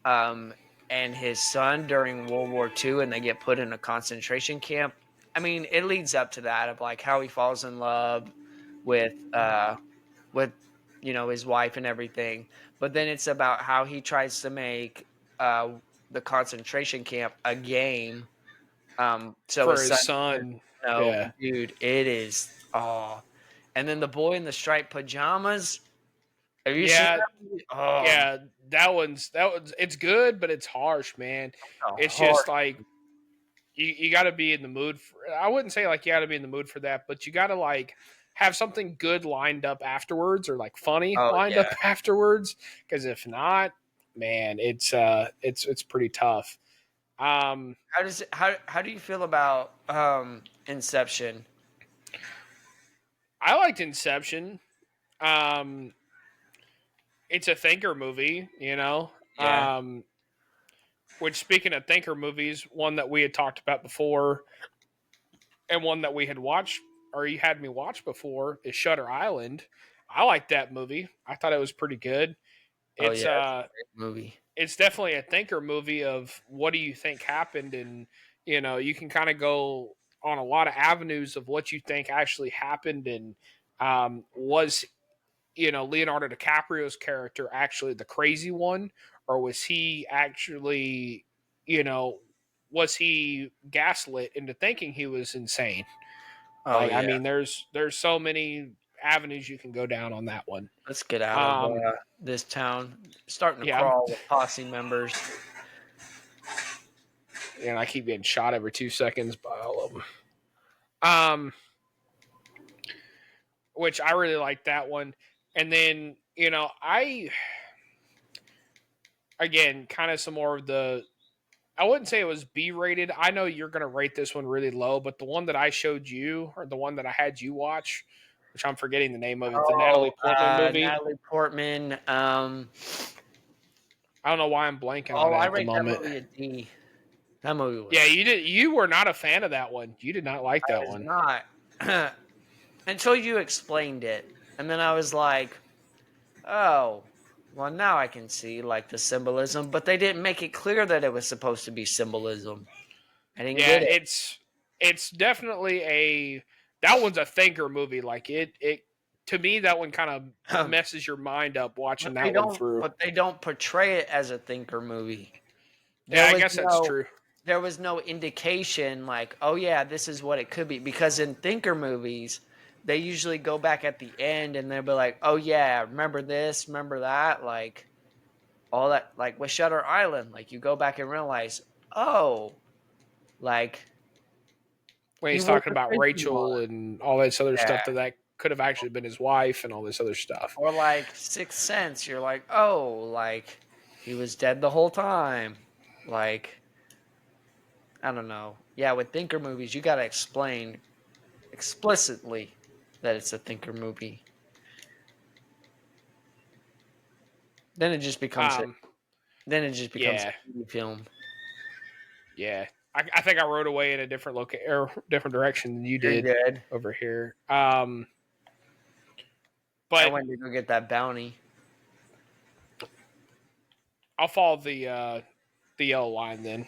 and his son during World War II, and they get put in a concentration camp. I mean, it leads up to that of like how he falls in love with his wife and everything, but then it's about how he tries to make the concentration camp a game. So For his son. no, Yeah. dude, it is. Oh, and then the boy in the striped pajamas. Have you seen Yeah, that movie? Oh, yeah. That one's it's good, but it's harsh, man. It's hard. just like you got to be in the mood for. I wouldn't say like you got to be in the mood for that, but you got to like have something good lined up afterwards, or like funny Oh lined yeah. up afterwards. Because if not, man, it's pretty tough. How do you feel about Inception? I liked Inception. Um, it's a thinker movie, you know. Yeah. Which, speaking of thinker movies, one that we had talked about before, and one that we had watched, or you had me watch before, is Shutter Island. I liked that movie. I thought it was pretty good. Oh It's yeah. It's a great movie. it's definitely a thinker movie of what do you think happened, and you can kind of go on a lot of avenues of what you think actually happened, and was Leonardo DiCaprio's character actually the crazy one, or was he actually, you know, was he gaslit into thinking he was insane? Oh Like, I yeah. mean, there's so many avenues you can go down on that one. Let's get out of Um, this town. Starting to yeah, crawl with posse members. and I keep getting shot every 2 seconds by all of them. Um, which I really like that one, and then I again kind of some more of the. I wouldn't say it was B rated. I know you're going to rate this one really low, but the one that I showed you, or the one that I had you watch, which I'm forgetting the name of it, the Natalie Portman movie. Natalie Portman. I don't know why I'm blanking on it I at the rate moment. that movie a D. That movie was. Yeah, you did. You were not a fan of that one. You did not like that I was one. not until you explained it, and then I was like, oh. Well, now I can see like the symbolism, but they didn't make it clear that it was supposed to be symbolism. I didn't Yeah, get it. it's definitely that one's a thinker movie. Like it to me that one kind of messes your mind up watching that one through. But they don't portray it as a thinker movie. Yeah, I guess that's true. There was no indication like, oh yeah, this is what it could be, because in thinker movies, they usually go back at the end and they'll be like, oh yeah, remember this, remember that, like all that, like with Shutter Island, like you go back and realize, oh, like when he's talking about Rachel and all this other stuff that could have actually been his wife and all this other stuff. Or like Sixth Sense, you're like, oh, like he was dead the whole time. Like, I don't know. Yeah, with thinker movies, you got to explain explicitly that it's a thinker movie. Then it just becomes a TV film. Yeah. I think I rode away in a different different direction than you You're did good. over here. I But went to go get that bounty. I'll follow the yellow line then.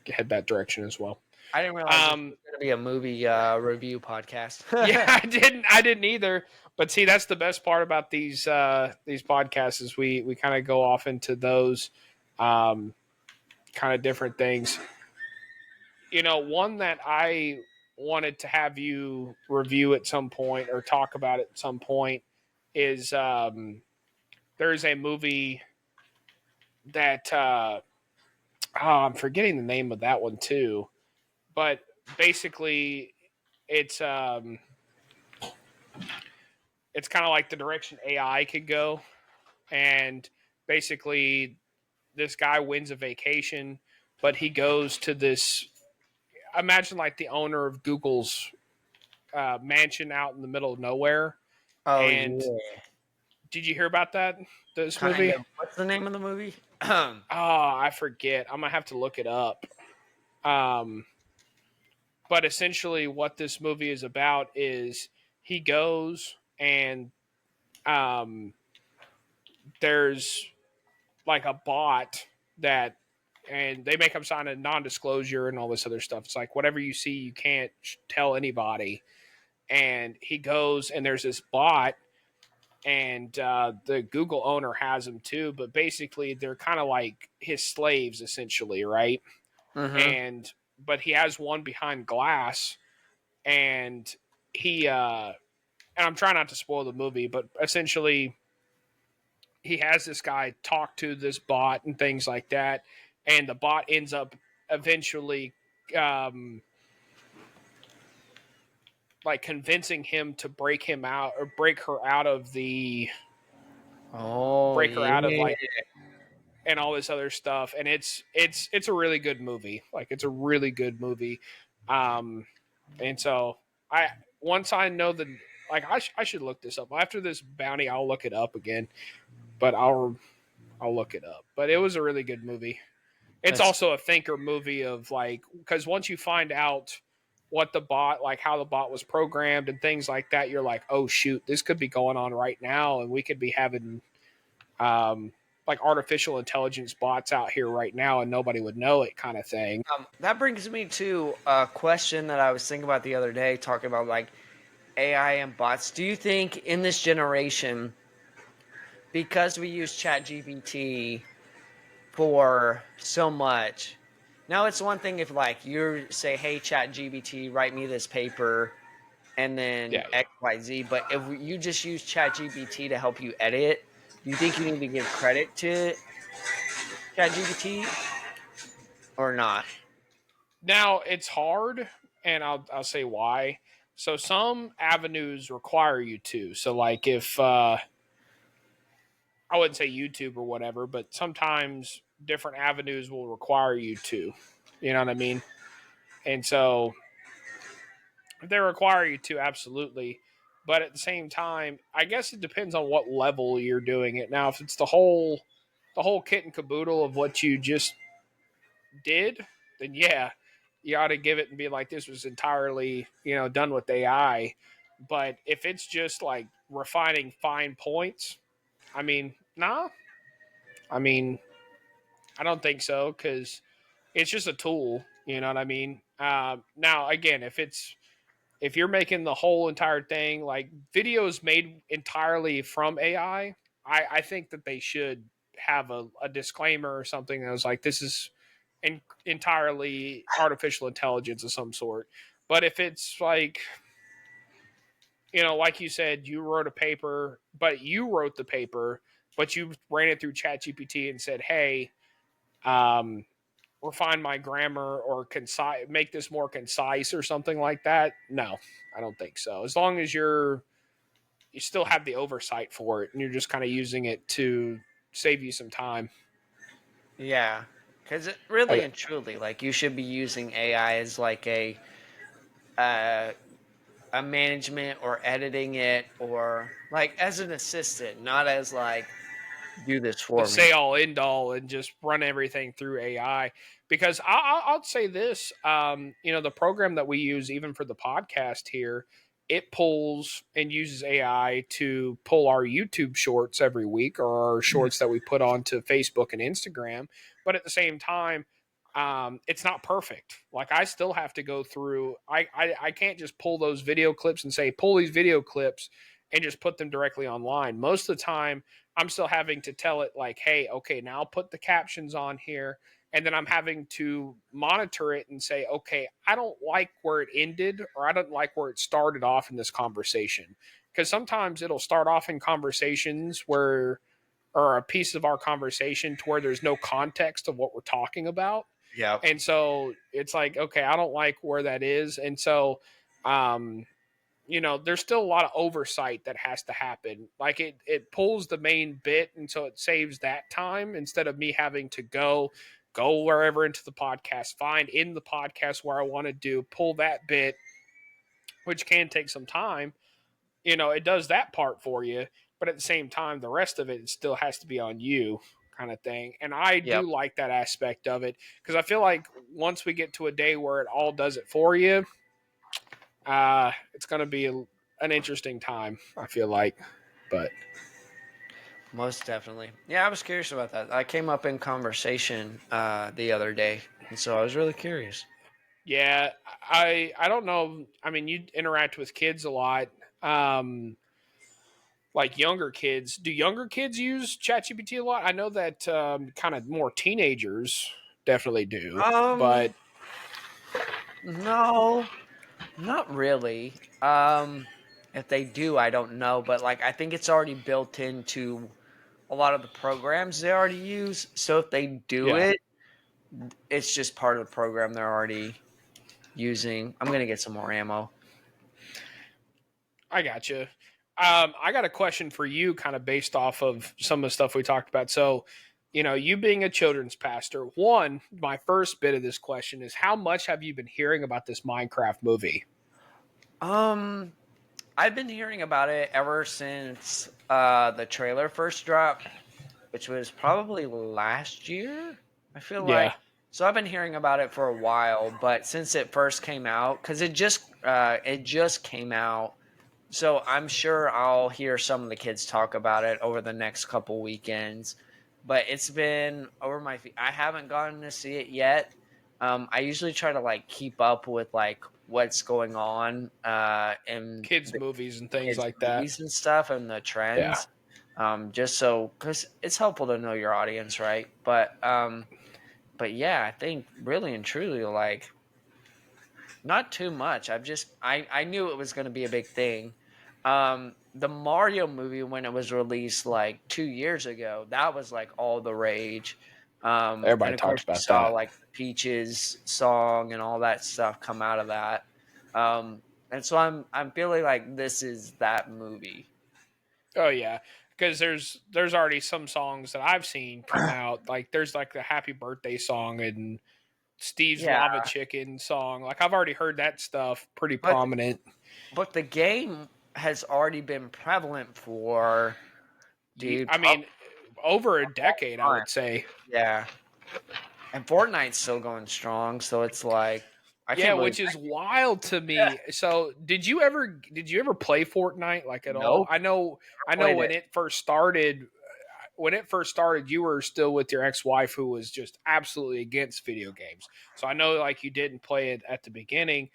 Head that direction as well. I didn't realize this was going to be a movie review podcast. Yeah, I didn't either. But see, that's the best part about these podcasts is we kind of go off into those kind of different things. One that I wanted to have you review at some point or talk about at some point is there's a movie that I'm forgetting the name of that one too, but basically it's it's kind of like the direction AI could go, and basically this guy wins a vacation, but he goes to this. Imagine like the owner of Google's mansion out in the middle of nowhere. Oh, And yeah. did you hear about that? This Kind movie? of. What's the name of the movie? Oh, I forget. I'm gonna have to look it up. Um, but essentially, what this movie is about is he goes and um, there's like a bot that, and they make him sign a non-disclosure and all this other stuff. It's like whatever you see, you can't tell anybody. And he goes and there's this bot, and the Google owner has him too. But basically, they're kind of like his slaves, essentially, right? Mm-hmm. And but he has one behind glass, and he and I'm trying not to spoil the movie, but essentially he has this guy talk to this bot and things like that, and the bot ends up eventually like convincing him to break him out or break her out of the Oh, break her yeah. out of like and all this other stuff, and it's a really good movie. Like it's a really good movie. And so I once I know that like I should look this up after this bounty. I'll look it up again, but I'll look it up. But it was a really good movie. It's That's also a thinker movie of like because once you find out what the bot like how the bot was programmed and things like that, you're like, oh shoot, this could be going on right now, and we could be having um, like artificial intelligence bots out here right now, and nobody would know it, kind of thing. that brings me to a question that I was thinking about the other day, talking about like AI and bots. Do you think in this generation, because we use ChatGPT for so much, now it's one thing if like you say, "Hey ChatGPT, write me this paper," and then Yeah, X, Y, Z. But if you just use ChatGPT to help you edit, do you think you need to give credit to ChatGPT or not? now it's hard, and I'll say why. So some avenues require you to. So like if I wouldn't say YouTube or whatever, but sometimes different avenues will require you to. You know what I mean? And so if they require you to, absolutely. But at the same time, I guess it depends on what level you're doing it. Now, if it's the whole kit and caboodle of what you just did, then yeah, you ought to give it and be like, this was entirely, done with AI. But if it's just like refining fine points, I mean, nah. I mean, I don't think so because it's just a tool. You know what I mean? Now, again, if you're making the whole entire thing like videos made entirely from AI, I think that they should have a disclaimer or something that was like, this is entirely artificial intelligence of some sort. But if it's like, like you said, you wrote a paper, but you wrote the paper, but you ran it through ChatGPT and said, hey, um, refine my grammar or concise, make this more concise or something like that. No, I don't think so. As long as you still have the oversight for it and you're just kind of using it to save you some time. Yeah, because really I, and truly, like you should be using AI as like uh, a management or editing it or like as an assistant, not as like do this the for me. say all end all and just run everything through AI. Because I'll say this, the program that we use even for the podcast here, it pulls and uses AI to pull our YouTube shorts every week or our shorts that we put onto Facebook and Instagram. But at the same time, it's not perfect. Like I still have to go through. I can't just pull those video clips and say pull these video clips and just put them directly online. Most of the time, I'm still having to tell it like, hey, okay, now I'll put the captions on here. And then I'm having to monitor it and say, okay, I don't like where it ended or I don't like where it started off in this conversation. Because sometimes it'll start off in conversations where, or a piece of our conversation to where there's no context of what we're talking about. Yep. And so it's like, okay, I don't like where that is. And so, um, there's still a lot of oversight that has to happen. Like it pulls the main bit, and so it saves that time instead of me having to go wherever into the podcast, find in the podcast where I want to do, pull that bit, which can take some time. It does that part for you, but at the same time, the rest of it still has to be on you, kind of thing. And I Yep. do like that aspect of it because I feel like once we get to a day where it all does it for you, it's going to be an interesting time, I feel like. But Most definitely. Yeah, I was curious about that. I came up in conversation the other day, and so I was really curious. yeah, I don't know. I mean, you interact with kids a lot. Um, like younger kids. Do younger kids use ChatGPT a lot? I know that kind of more teenagers definitely do, Um, but no, not really. If they do, I don't know, but like I think it's already built into a lot of the programs they already use. So if they do yeah, it, it's just part of the program they're already using. I'm gonna get some more ammo. I got you. I got a question for you, kind of based off of some of the stuff we talked about. So, you being a children's pastor, my first bit of this question is how much have you been hearing about this Minecraft movie? Um, I've been hearing about it ever since the trailer first dropped, which was probably last year. I feel like Yeah, so. I've been hearing about it for a while, but since it first came out, because it just came out, so I'm sure I'll hear some of the kids talk about it over the next couple weekends. But it's been over my feet. I haven't gotten to see it yet. I usually try to like keep up with like what's going on in kids' the movies and things kids' like that. movies and stuff and the Yeah. trends. Just so because it's helpful to know your audience, right? But yeah, I think really and truly like not too much. I knew it was going to be a big thing. The Mario movie when it was released like 2 years ago, that was like all the rage. And Everybody of talks course you about saw that. like the Peaches song and all that stuff come out of that. And so I'm feeling like this is that movie. Oh yeah, because there's already some songs that I've seen come out. Like there's like the Happy Birthday song and Steve's Yeah, Lava Chicken song. Like I've already heard that stuff pretty but prominent. but the game has already been prevalent for dude I probably mean, over a a long decade, I time. would say. Yeah. And Fortnite's still going strong, so it's like I Yeah, can't believe which is wild to me. So, did you ever play Fortnite like at all? nope, I know played it. when it first started, you were still with your ex-wife who was just absolutely against video games. So I know like you didn't play it at the beginning.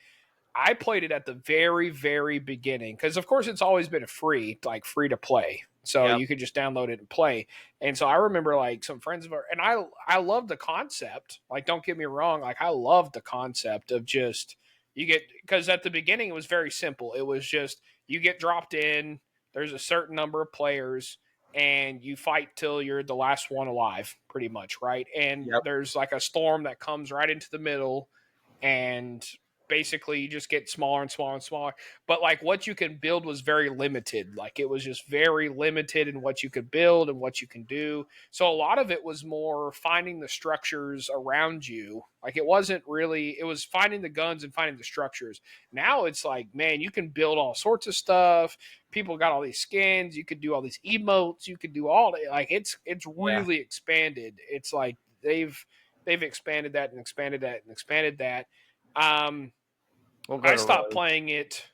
I played it at the very, very beginning because, of course, it's always been free to play. So Yep. you could just download it and play. And so I remember like some friends of ours, and I love the concept. Like, don't get me wrong, like I love the concept of just you get because at the beginning it was very simple. It was just you get dropped in. There's a certain number of players, and you fight till you're the last one alive, pretty much, right? And Yep. there's like a storm that comes right into the middle, and basically you just get smaller and smaller and smaller. But like what you can build was very limited. Like it was just very limited in what you could build and what you can do. So a lot of it was more finding the structures around you. Like it wasn't really, it was finding the guns and finding the structures. Now it's like, man, you can build all sorts of stuff. People got all these skins. You could do all these emotes. You could do all that. Like it's Yeah. really expanded. It's like they've expanded that and expanded that and expanded that. We'll go I to stopped Rhodes. playing it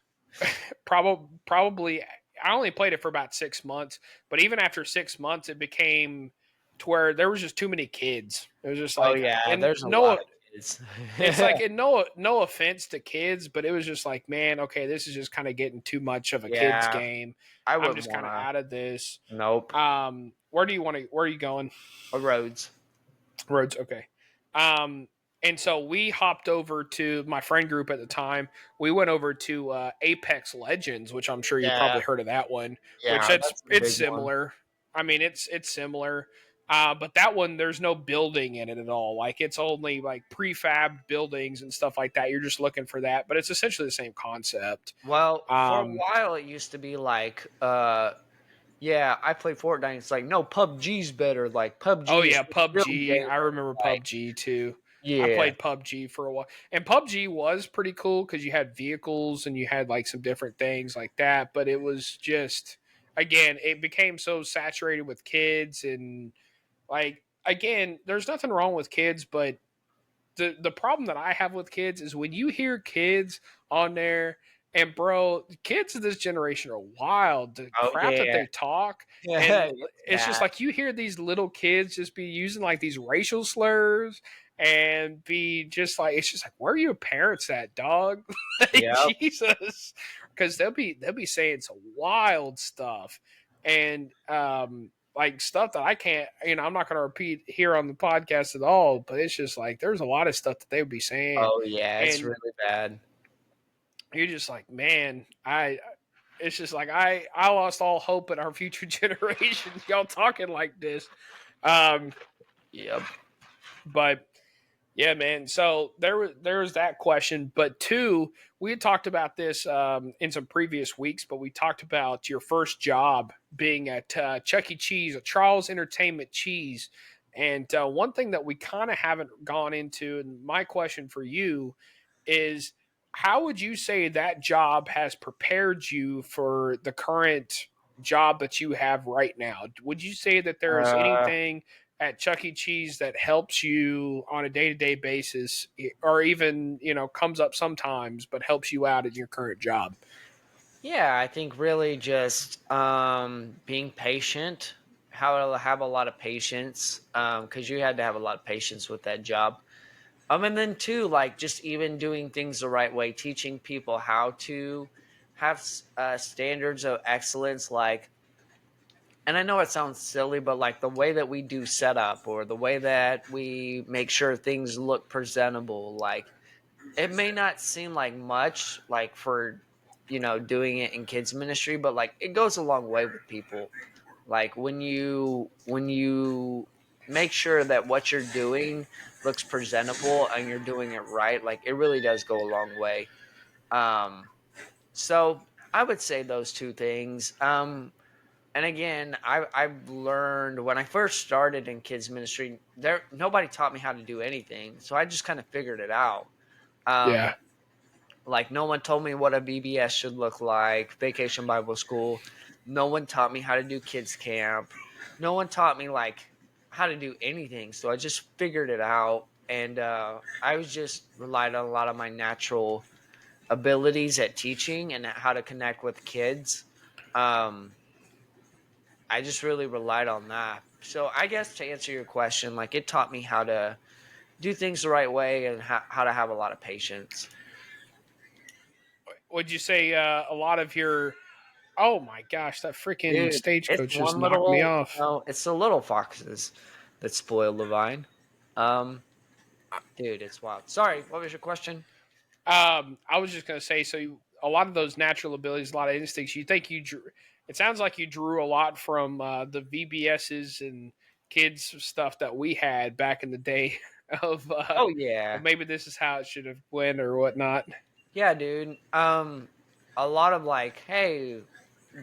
probably I only played it for about 6 months, but even after 6 months, it became to where there was just too many kids. It was just Oh like, yeah, and there's a lot no, of kids. it's like, and no offense to kids, but it was just like, man, okay, this is just kind of getting too much of a kids Yeah, game. I I'm wouldn't just kind of wanna. out of this. Nope. Where do you want to? Where are you going? Rhodes. Roads, okay. Um, and so we hopped over to my friend group at the time. We went over to Apex Legends, which I'm sure you Yeah, probably heard of that one. Which yeah, that's the it's big one. similar. I mean, it's similar. But that one, there's no building in it at all. Like it's only like prefab buildings and stuff like that. You're just looking for that, but it's essentially the same concept. Well, for a Um, while it used to be like, yeah, I play Fortnite. It's like, no, PUBG's better. Like Oh PUBG is yeah, for real PUBG. I gamers. remember Like, PUBG too. I yeah. played PUBG for a while, and PUBG was pretty cool because you had vehicles and you had like some different things like that. But it was just, again, it became so saturated with kids and like again, there's nothing wrong with kids, but the problem that I have with kids is when you hear kids on there, and bro, the kids of this generation are wild. The Oh crap that yeah. they talk, Yeah, and it's it's just bad. like you hear these little kids just be using like these racial slurs and be just like, it's just like, where are your parents at, dog? Like, Yep. Jesus, because they'll be saying some wild stuff, and like stuff that I can't, I'm not going to repeat here on the podcast at all, but it's just like there's a lot of stuff that they would be saying, Oh yeah, it's and really bad. you're just like, man, it's just like I lost all hope in our future generations. Y'all talking like this, um, Yep. but yeah, man. So there was that question, but two, we had talked about this in some previous weeks, but we talked about your first job being at Chuck E. Cheese, a Charles Entertainment Cheese, and one thing that we kind of haven't gone into, and my question for you is, how would you say that job has prepared you for the current job that you have right now? Would you say that there is Uh, anything at Chuck E. Cheese that helps you on a day to day basis, or even comes up sometimes, but helps you out in your current job? yeah, I think really just being patient, how to have a lot of patience, because you had to have a lot of patience with that job. And then too, like just even doing things the right way, teaching people how to have standards of excellence, like, and I know it sounds silly, but like the way that we do setup or the way that we make sure things look presentable, like it may not seem like much, like for doing it in kids ministry, but like it goes a long way with people. Like when you make sure that what you're doing looks presentable and you're doing it right, like it really does go a long way. Um so I would say those two things. And again, I've learned when I first started in kids ministry, there nobody taught me how to do anything, so I just kind of figured it out. um Yeah, like no one told me what a VBS should look like, Vacation Bible School. No one taught me how to do kids camp. No one taught me like how to do anything. So I just figured it out, and I was just relied on a lot of my natural abilities at teaching and how to connect with kids. Um, I just really relied on that. So I guess to answer your question, like it taught me how to do things the right way and how to have a lot of patience. would you say a lot of your? Oh my gosh, that freaking Dude, it's stagecoach just one knocked me little, off. it's the little foxes that spoil the vine. Um, dude, it's wild. Sorry, what was your question? I was just gonna say, so a lot of those natural abilities, a lot of instincts. You think you drew? It sounds like you drew a lot from the VBSs and kids stuff that we had back in the day. of Oh yeah. maybe this is how it should have went or whatnot. Yeah, dude. A lot of like, hey,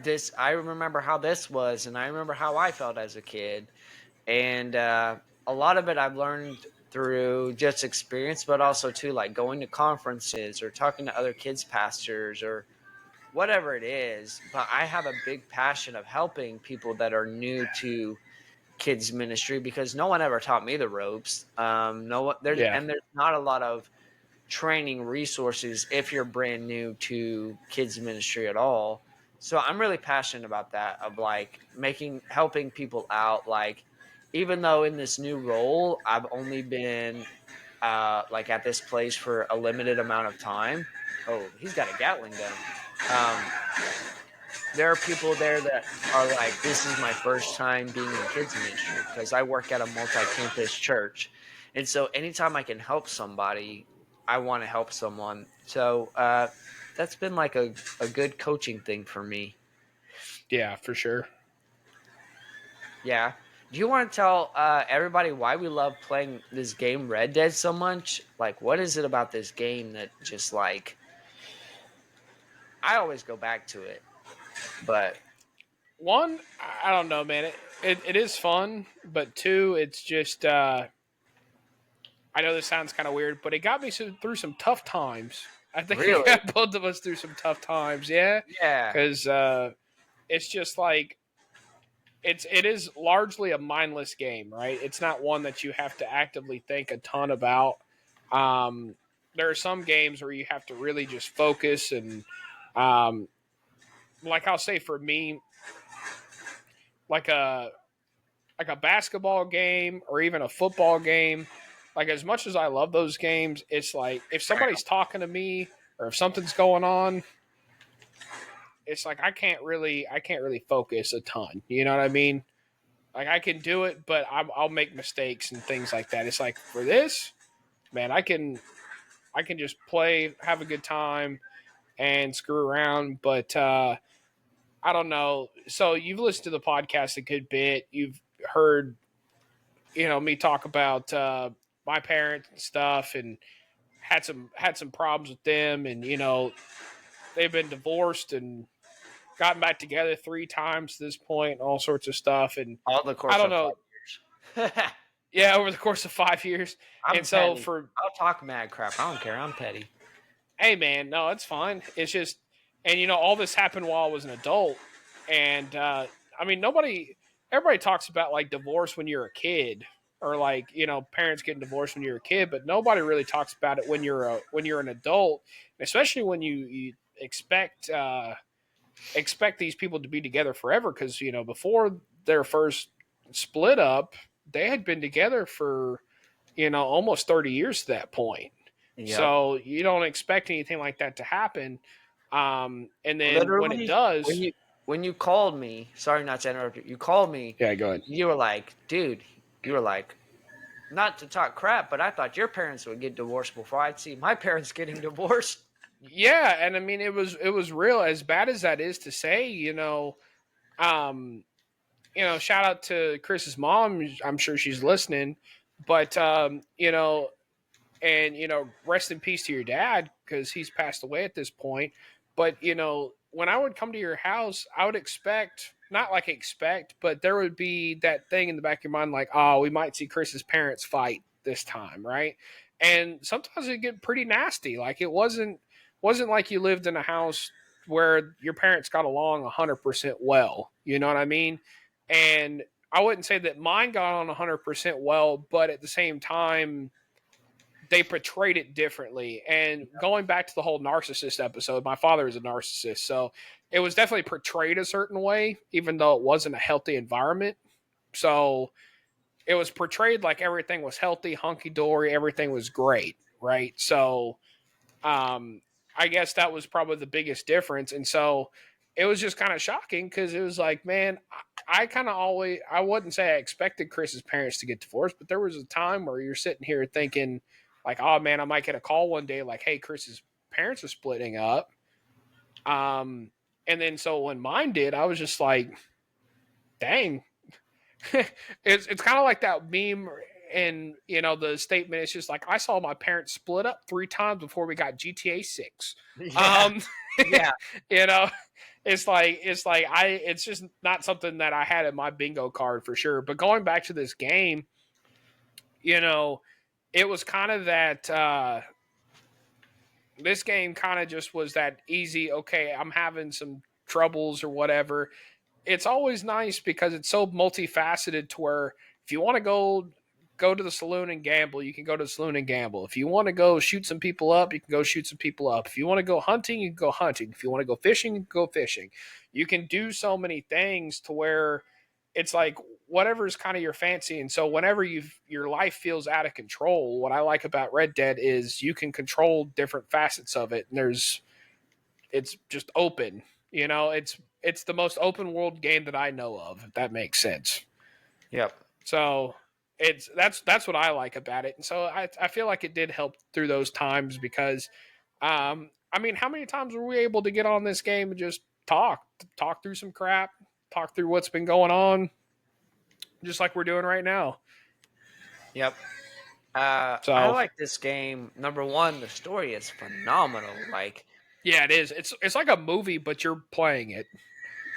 this I remember how this was, and I remember how I felt as a kid, and a lot of it I've learned through just experience, but also too like going to conferences or talking to other kids pastors or whatever it is. But I have a big passion of helping people that are new to kids ministry because no one ever taught me the ropes. No one there's Yeah. and there's not a lot of training resources if you're brand new to kids ministry at all. So I'm really passionate about that, of like helping people out. Like, even though in this new role I've only been like at this place for a limited amount of time. Oh, he's got a Gatling gun. um, there are people there that are like, this is my first time being in kids ministry because I work at a multi-campus church. And so anytime I can help somebody, I want to help someone. So that's been like a good coaching thing for me. Yeah, for sure. Yeah. Do you want to tell everybody why we love playing this game Red Dead so much? Like, what is it about this game that just like, I always go back to it, but One, I don't know, man. It is fun, but two, it's just I know this sounds kind of weird, but it got me through some tough times. I think it really, got both of us through some tough times, yeah. yeah, Because it's just like it is largely a mindless game, right? It's not one that you have to actively think a ton about. Um, there are some games where you have to really just focus and, um, like I'll say for me, like a basketball game or even a football game. Like, as much as I love those games, it's like if somebody's talking to me or if something's going on, it's like I can't really focus a ton. You know what I mean? Like, I can do it, but I'll make mistakes and things like that. It's like, for this, man, I can just play, have a good time, and screw around. But I don't know. So you've listened to the podcast a good bit. You've heard, me talk about my parents and stuff, and had some problems with them, and they've been divorced and gotten back together 3 times at this point, and all sorts of stuff. And all the I course don't of know. 5 years. Yeah, over the course of 5 years. I'm And so petty. for I'll talk mad crap. I don't care. I'm petty. hey man, no, it's fine. It's just, and all this happened while I was an adult, and I mean, everybody talks about like divorce when you're a kid, or like parents getting divorced when you're a kid, but nobody really talks about it when you're an adult, especially when you expect these people to be together forever, because before their first split up, they had been together for almost 30 years to that point. Yep. So you don't expect anything like that to happen. And then when it Literally, does, when you called me, sorry not to interrupt you. You called me. yeah, go ahead. You were like, dude. You were like, not to talk crap, but I thought your parents would get divorced before I'd see my parents getting divorced. Yeah, and I mean it was real, as bad as that is to say. Um, shout out to Chris's mom. I'm sure she's listening, but and rest in peace to your dad, because he's passed away at this point. But when I would come to your house, I would expect, but there would be that thing in the back of your mind, like, oh, we might see Chris's parents fight this time, right? And sometimes it get pretty nasty. Like, it wasn't like you lived in a house where your parents got along 100% well. You know what I mean? And I wouldn't say that mine got on 100% well, but at the same time, they portrayed it differently. And going back to the whole narcissist episode, my father is a narcissist, so it was definitely portrayed a certain way, even though it wasn't a healthy environment. So it was portrayed like everything was healthy, hunky dory, everything was great, right? So um, I guess that was probably the biggest difference. And so it was just kind of shocking, because it was like, man, I kind of always, I wouldn't say I expected Chris's parents to get divorced, but there was a time where you're sitting here thinking, like, oh man, I might get a call one day like, hey, Chris's parents are splitting up. Um, and then so when mine did, I was just like, dang. It's kind of like that meme, and the statement is just like, I saw my parents split up 3 times before we got GTA 6. Yeah. Yeah. you know, it's like it's just not something that I had in my bingo card for sure. But going back to this game, it was kind of that this game kind of just was that easy, okay, I'm having some troubles or whatever. It's always nice because it's so multifaceted to where if you want to go to the saloon and gamble, you can go to the saloon and gamble. If you want to go shoot some people up, you can go shoot some people up. If you want to go hunting, you can go hunting. If you want to go fishing, you can go fishing. You can do so many things to where it's like whatever is kind of your fancy. And so whenever your life feels out of control, what I like about Red Dead is you can control different facets of it. And it's just open. It's the most open world game that I know of, if that makes sense. Yep. So that's what I like about it. And so I feel like it did help through those times because I mean, how many times were we able to get on this game and just talk through some crap, talk through what's been going on, just like we're doing right now. Yep. So I like this game. Number one, the story is phenomenal. Like, yeah, it is. It's like a movie, but you're playing it.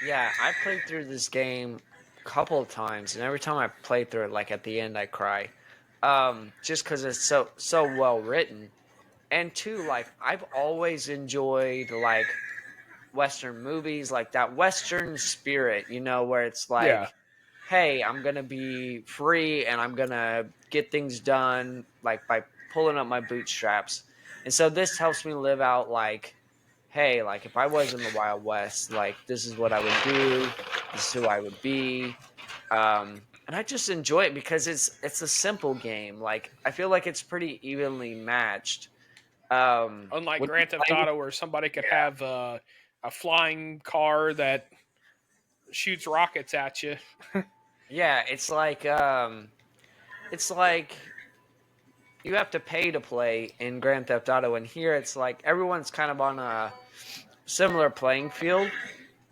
yeah, I played through this game a couple of times, and every time I played through it, like at the end, I cry, just because it's so well written. And two, like I've always enjoyed like Western movies, like that Western spirit, where it's like, Yeah. hey, I'm gonna be free and I'm gonna get things done like by pulling up my bootstraps. And so this helps me live out like, hey, like if I was in the Wild West, like this is what I would do, this is who I would be. And I just enjoy it because it's a simple game. Like I feel like it's pretty evenly matched. Unlike When you Grand Theft play, Auto, where somebody could yeah, have a flying car that shoots rockets at you. yeah, it's like you have to pay to play in Grand Theft Auto, and here it's like everyone's kind of on a similar playing field,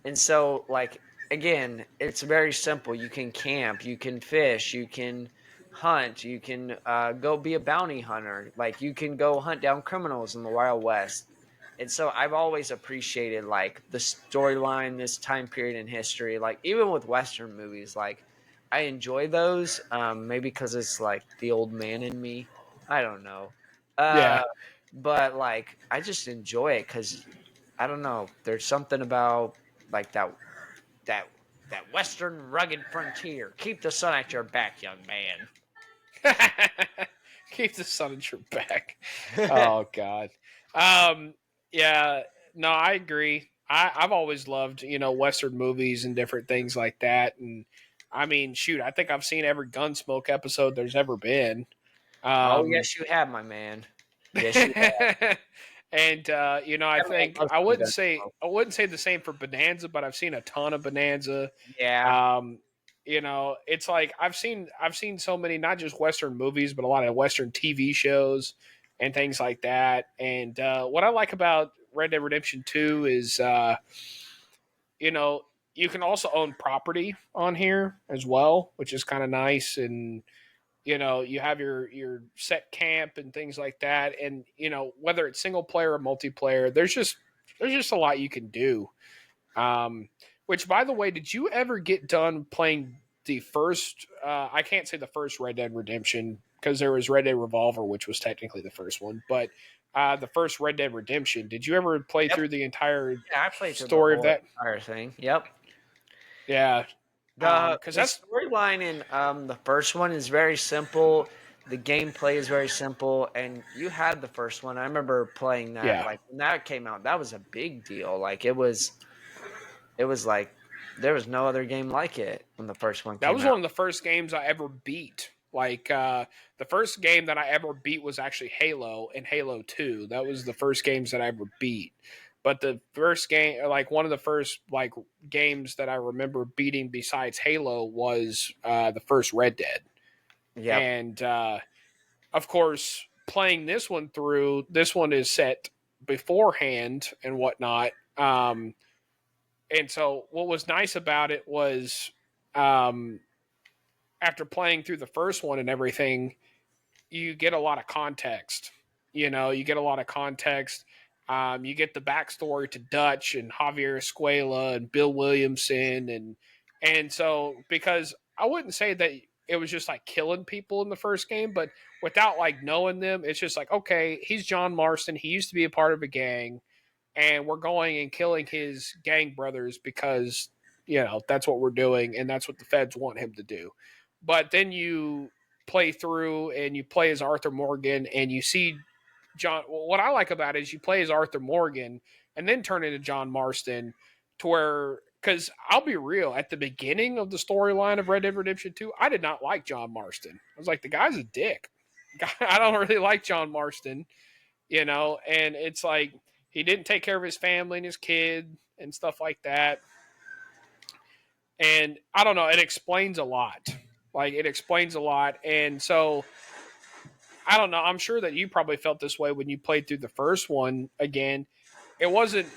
and so like again, it's very simple. You can camp, you can fish, you can hunt, you can go be a bounty hunter. Like you can go hunt down criminals in the Wild West. And so I've always appreciated like the storyline, this time period in history. Like even with Western movies, like I enjoy those. Maybe because it's like the old man in me. I don't know. Yeah. But like I just enjoy it because I don't know. There's something about like that that western rugged frontier. Keep the sun at your back, young man. Keep the sun at your back. Oh God. Um. Yeah. No, I agree. I've always loved Western movies and different things like that. And I mean, shoot, I think I've seen every Gunsmoke episode there's ever been. Oh Um. yes, you have, my man. Yes, you have. And I Everyone think loves I some wouldn't say Gunsmoke. the same for Bonanza, but I've seen a ton of Bonanza. Yeah. Um, it's like I've seen so many, not just Western movies, but a lot of Western TV shows and things like that. And what I like about Red Dead Redemption 2 is you know you can also own property on here as well, which is kind of nice. And you have your set camp and things like that. And whether it's single player or multiplayer, there's just a lot you can do. um, which, by the way, did you ever get done playing the first? I can't say the first Red Dead Redemption because there was Red Dead Revolver, which was technically the first one, but the first Red Dead Redemption. Did you ever play Yep. through the entire Yeah, I played through the story of whole that? entire thing. Yep. Yeah, The because the that's storyline in the first one is very simple. The gameplay is very simple, and you had the first one. I remember playing that. yeah, Like when that came out, that was a big deal. Like it was like there was no other game like it when the first one that came was out. one of the first games I ever beat. Like the first game that I ever beat was actually Halo and Halo 2. That was the first games that I ever beat. But the first game, like one of the first like games that I remember beating besides Halo was the first Red Dead. Yep. And of course, playing this one through, this one is set beforehand and whatnot. And so what was nice about it was um, after playing through the first one and everything, you get a lot of context. You get a lot of context. You get the backstory to Dutch and Javier Escuela and Bill Williamson, and so, because I wouldn't say that it was just like killing people in the first game, but without like knowing them, it's just like, okay, he's John Marston. He used to be a part of a gang, and we're going and killing his gang brothers because that's what we're doing, and that's what the feds want him to do. But then you play through and you play as Arthur Morgan, and you see John. Well, what I like about it is you play as Arthur Morgan and then turn into John Marston, to where, because I'll be real, at the beginning of the storyline of Red Dead Redemption 2, I did not like John Marston. I was like, the guy's a dick. I don't really like John Marston, and it's like he didn't take care of his family and his kid and stuff like that. And I don't know, it explains a lot. Like, it explains a lot. And so I don't know. I'm sure that you probably felt this way when you played through the first one again. It wasn't,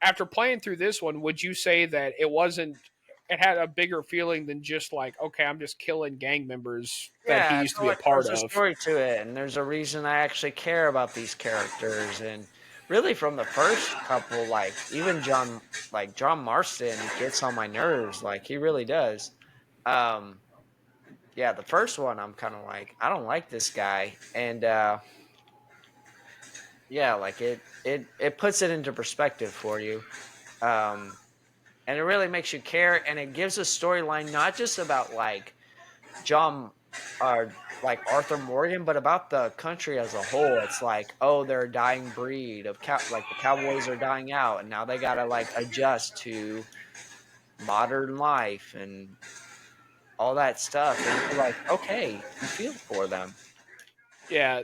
after playing through this one, would you say that it had a bigger feeling than just like, okay, I'm just killing gang members that he Yeah, I used to feel be a like part there's a of? story to it, and there's a reason I actually care about these characters. And really, from the first couple, like even John Marston gets on my nerves. Like he really does. Um, yeah, the first one, I'm kind of like, I don't like this guy, and yeah, like it puts it into perspective for you. Um, and it really makes you care, and it gives a storyline not just about like John or like Arthur Morgan, but about the country as a whole. It's like, oh, they're a dying breed of like the cowboys are dying out, and now they gotta like adjust to modern life and all that stuff. And you're like, okay, you feel for them. Yeah.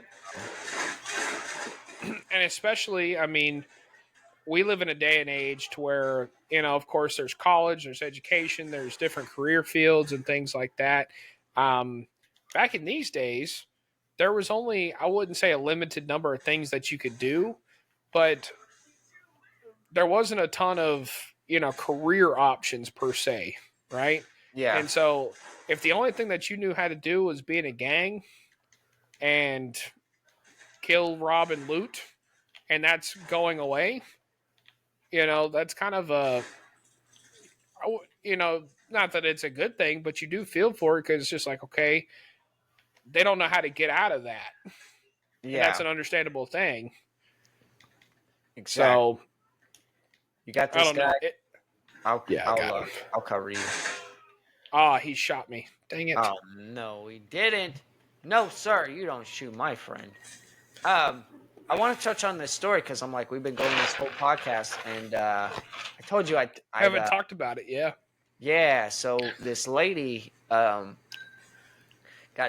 And especially, I mean, we live in a day and age to where, of course, there's college, there's education, there's different career fields and things like that. Um, Back in these days, there was only, I wouldn't say a limited number of things that you could do, but there wasn't a ton of, career options per se, right? Yeah, And so if the only thing that you knew how to do was be in a gang and kill, rob, and loot, and that's going away, that's kind of not that it's a good thing, but you do feel for it because it's just like, okay, they don't know how to get out of that. And that's yeah, an understandable thing. exactly. So You got I this don't guy. know. I'll Yeah, I got him. I'll cover you. Ah, he shot me. Dang it. Oh no, he didn't. No, sir, you don't shoot my friend. Um, I want to touch on this story because I'm like, we've been going this whole podcast, and I told you I'd Haven't talked about it. Yeah. yeah. So this lady got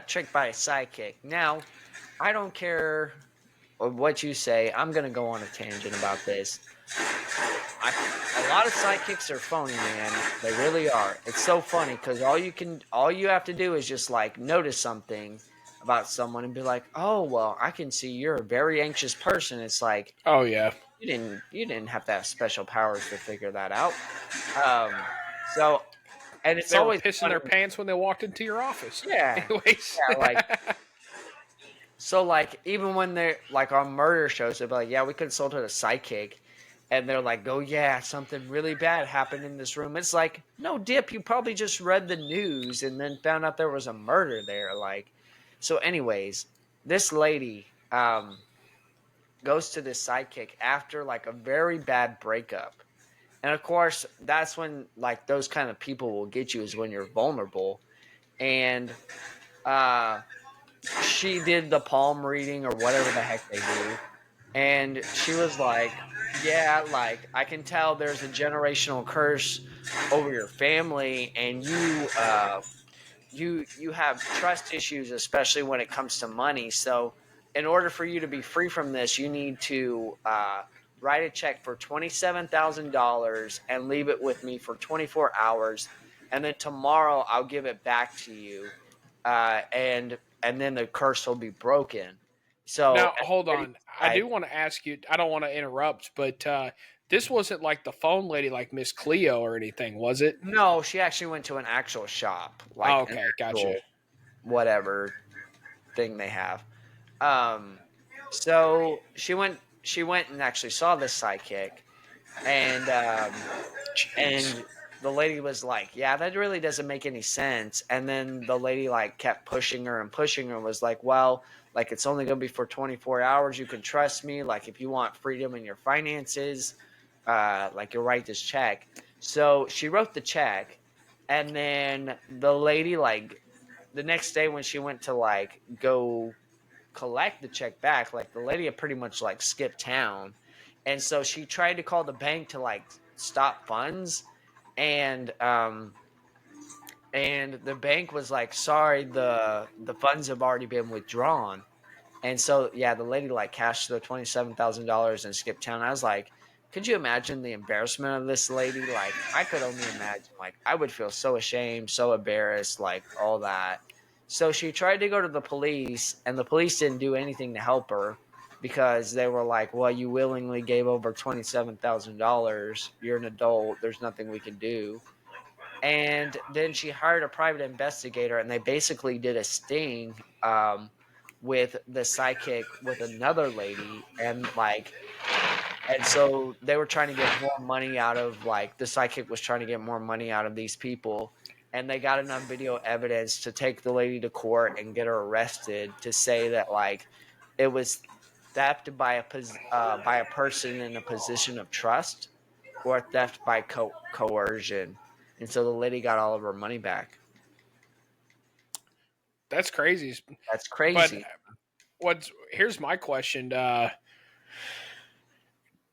tricked by a sidekick. Now, I don't care what you say. I'm gonna go on a tangent about this. A lot of sidekicks are phony, man. They really are. It's so funny because all you have to do is just like notice something about someone and be like, oh well, I can see you're a very anxious person. It's like Oh, yeah. you didn't have to have special powers to figure that out. Um, so and it's They were always pissing funny. their pants when they walked into your office. Yeah, Anyways. yeah, like so, like even when they're like on murder shows, they'll be like, yeah, we consulted a psychic. And they're like, oh, yeah, something really bad happened in this room. It's like, no, dip, you probably just read the news and then found out there was a murder there. Like, so anyways, this lady goes to this sidekick after like a very bad breakup. And of course, that's when like those kind of people will get you, is when you're vulnerable. And uh, she did the palm reading or whatever the heck they do. And she was like, yeah, like I can tell there's a generational curse over your family, and you have trust issues, especially when it comes to money. So in order for you to be free from this, you need to write a check for $27,000 and leave it with me for 24 hours, and then tomorrow I'll give it back to you, and then the curse will be broken. So Now, hold on. I I do want to ask you, I don't want to interrupt, but this wasn't like the phone lady, like Miss Cleo or anything, was it? No, she actually went to an actual shop, Oh, like an okay, gotcha. actual whatever thing they have. Um, so she went and actually saw this psychic, and Jeez. and the lady was like, "Yeah, that really doesn't make any sense." And then the lady like kept pushing her and pushing her, and was like, "Well, like it's only gonna be for 24 hours. You can trust me. Like if you want freedom in your finances, like you'll write this check." So she wrote the check, and then the lady like the next day when she went to like go collect the check back, like the lady had pretty much like skipped town. And so she tried to call the bank to like stop funds, and the bank was like, sorry, the funds have already been withdrawn. And so yeah, the lady like cashed the $27,000 and skipped town. I was like, could you imagine the embarrassment of this lady? Like I could only imagine. Like I would feel so ashamed, so embarrassed, like all that. So she tried to go to the police, and the police didn't do anything to help her because they were like, "Well, you willingly gave over $27,000. You're an adult. There's nothing we can do." And then she hired a private investigator, and they basically did a sting with the psychic with another lady, and so they were trying to get more money out of like the psychic was trying to get more money out of these people, and they got enough video evidence to take the lady to court and get her arrested to say that like it was theft by a person in a position of trust, or theft by coercion. And so the lady got all of her money back. That's crazy. That's But crazy. here's my question.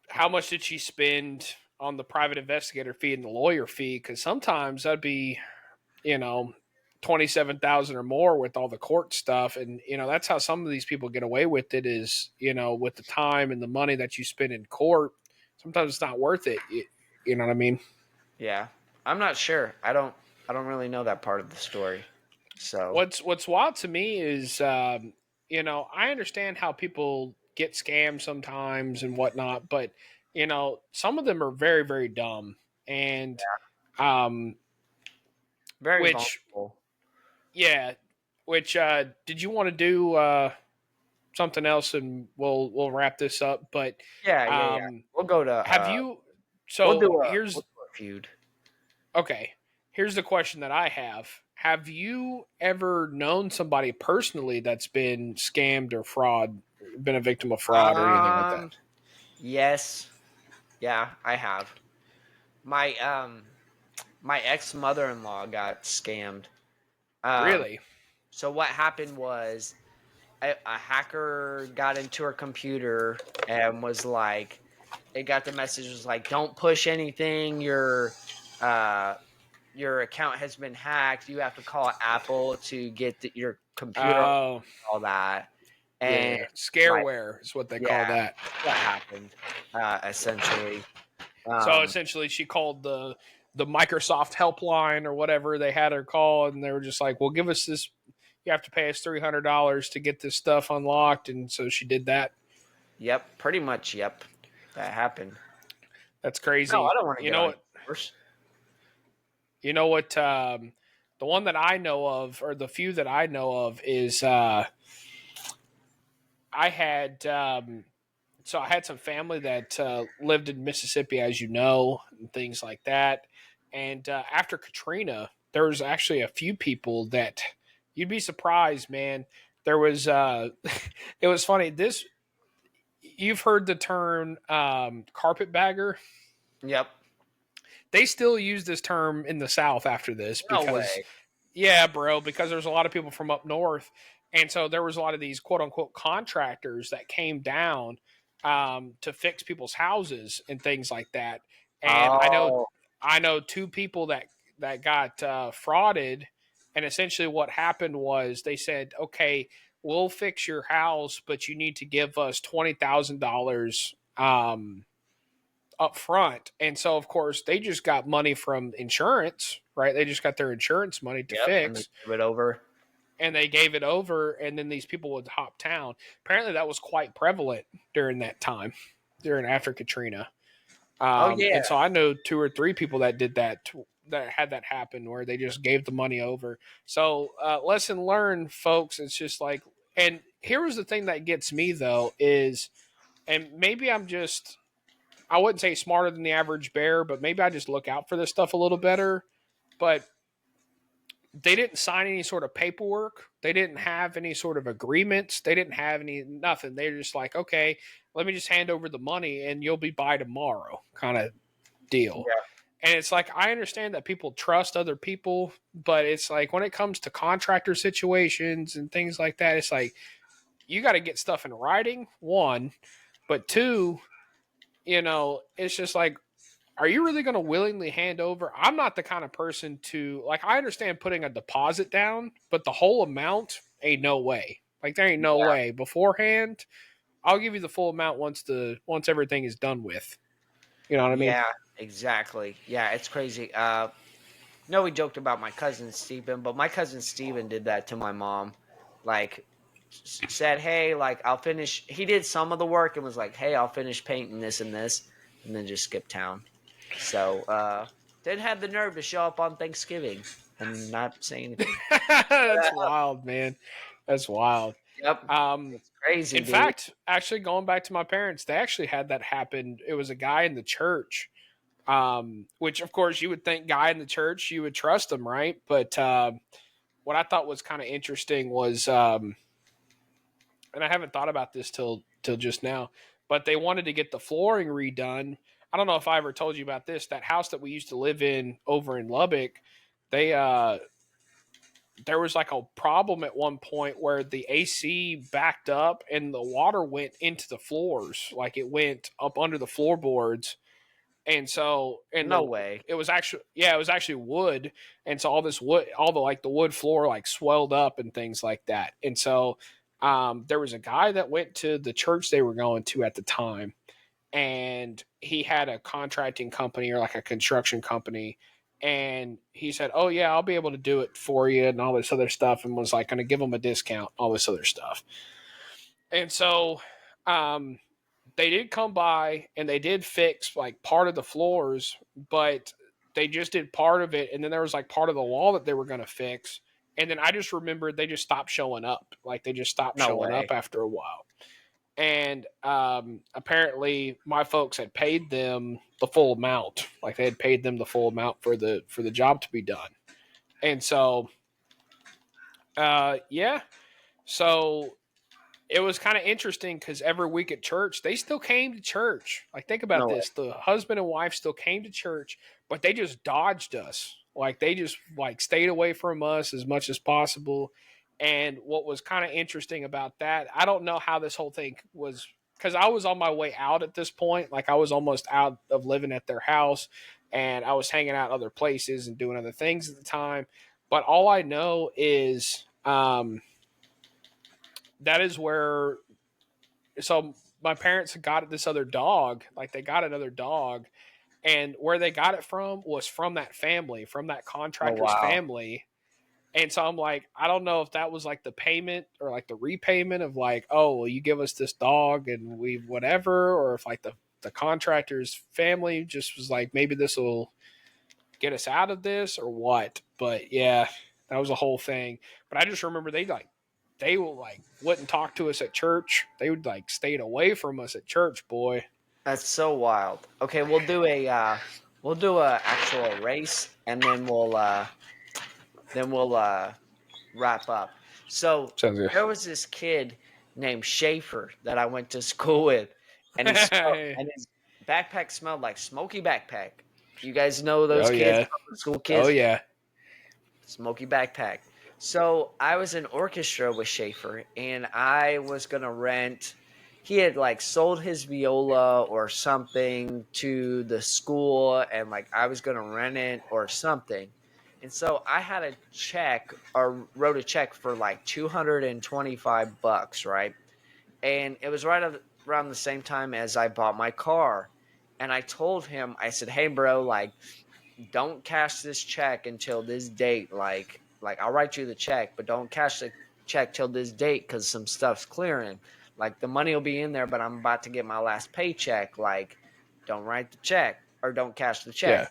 How much did she spend on the private investigator fee and the lawyer fee? Because sometimes that'd be, you know, 27,000 or more with all the court stuff, and that's how some of these people get away with it. Is with the time and the money that you spend in court, sometimes it's not worth it. You know what I mean? Yeah. I'm not sure. I don't really know that part of the story. So, What's wild to me is, I understand how people get scammed sometimes and whatnot, but some of them are very, very dumb, and um, very which, vulnerable. yeah, which did you want to do something else, and we'll wrap this up? But Yeah, yeah, yeah. um, We'll go to have you? we'll So do a we'll here's do a feud. okay. Here's the question that I have. Have you ever known somebody personally that's been scammed or been a victim of fraud or anything like that? Um yes. Yeah, I have. My my ex-mother-in-law got scammed. Um Really? so what happened was a hacker got into her computer and was like, it got the message was like, don't push anything, uh your account has been hacked, you have to call Apple to get your computer, Oh, all that. And yeah. like, Scareware is what they call yeah, that. what happened essentially. So um essentially, she called the Microsoft helpline or whatever they had her call, and they were just like, "Well, give us this. You have to pay us $300 to get this stuff unlocked." And so she did that. yep, pretty much, yep, that happened. That's No, I crazy. don't want to You get know on what? yours. You know what? The one that I know of, or the few that I know of, is I had so I had some family that lived in Mississippi, as you know, and things like that. And after Katrina, there was actually a few people that you'd be surprised, man. There was it was funny. This You've heard the term carpetbagger. Yep. They still use this term in the South after this No because, way. yeah, bro, because there's a lot of people from up north. And so there was a lot of these quote unquote contractors that came down to fix people's houses and things like that. And Oh, I know two people that got frauded. And essentially what happened was they said, okay, we'll fix your house, but you need to give us $20,000 up front. And so, of course, they just got money from insurance, right? They just got their insurance money to yep, and they fix, give it over. and they gave it over. And then these people would hop town. Apparently, that was quite prevalent during that time, during after Katrina. Oh yeah, And so I know 2 or 3 people that did that, that had that happen where they just gave the money over. So lesson learned, folks. It's just like, and here was the thing that gets me though is, and maybe I'm just, I wouldn't say smarter than the average bear, but maybe I just look out for this stuff a little better. But they didn't sign any sort of paperwork. They didn't have any sort of agreements. They didn't have any nothing. They're just like, okay, let me just hand over the money and you'll be by tomorrow, kind of deal. yeah, And it's like, I understand that people trust other people, but it's like when it comes to contractor situations and things like that, it's like you got to get stuff in writing, one, but two, it's just like, are you really going to willingly hand over? I'm not the kind of person to, like, I understand putting a deposit down, but the whole amount ain't no way. Like, there ain't no yeah, way beforehand. I'll give you the full amount once everything is done with. You know what I mean? yeah, exactly. Yeah, it's crazy. No, we joked about my cousin Steven, but my cousin Steven did that to my mom. Like, said, hey, like, I'll finish. He did some of the work and was like, hey, I'll finish painting this and this, and then just skip town. So, didn't have the nerve to show up on Thanksgiving and not say anything. That's wild, man. That's wild. Yep. Um, It's crazy, in dude. fact, actually going back to my parents, they actually had that happen. It was a guy in the church, which of course you would think guy in the church, you would trust him, right? But what I thought was kind of interesting was, and I haven't thought about this till just now, but they wanted to get the flooring redone. I don't know if I ever told you about this. That house that we used to live in over in Lubbock, they there was like a problem at one point where the AC backed up and the water went into the floors, like it went up under the floorboards. And so, No way. it was actually, yeah, it was actually wood. And so all this wood, all the like the wood floor like swelled up and things like that. And so, there was a guy that went to the church they were going to at the time, and he had a contracting company or like a construction company. And he said, oh yeah, I'll be able to do it for you and all this other stuff, and was like going to give him a discount, all this other stuff. And so, um, they did come by and they did fix like part of the floors, but they just did part of it. And then there was like part of the wall that they were going to fix. And then I just remembered they just stopped showing up. Like they just stopped No showing up way. after a while. And apparently my folks had paid them the full amount. Like they had paid them the full amount for the job to be done. And so, yeah. So it was kind of interesting because every week at church, they still came to church. Like, think about No way. this: the husband and wife still came to church, but they just dodged us. Like, they just like stayed away from us as much as possible. And what was kind of interesting about that, I don't know how this whole thing was, because I was on my way out at this point. Like, I was almost out of living at their house, and I was hanging out other places and doing other things at the time. But all I know is, that is where, so my parents got this other dog, like they got another dog, and where they got it from was from that family, from that Oh contractor's wow. family. And so I'm like, I don't know if that was like the payment or like the repayment of like, oh, well, you give us this dog and we whatever, or if like the contractor's family just was like, maybe this will get us out of this or what. But yeah, that was a whole thing. But I just remember they will like wouldn't talk to us at church. They would like stayed away from us at church, boy. That's so wild. Okay, we'll do a actual race and then we'll wrap up. So Sounds good. there was this kid named Schaefer that I went to school with, and and his backpack smelled like smoky backpack. You guys know those Oh kids, yeah. public school Oh kids, yeah. smoky backpack. So I was in orchestra with Schaefer, and I was gonna rent. He had like sold his viola or something to the school, and like I was gonna rent it or something. And so I had a check or wrote a check for like $225, right? And it was around the same time as I bought my car. And I told him, I said, "Hey, bro, like, don't cash this check until this date. Like I'll write you the check, but don't cash the check till this date because some stuff's clearing. Like the money will be in there, but I'm about to get my last paycheck. Like don't write the check or don't cash the check. Yeah.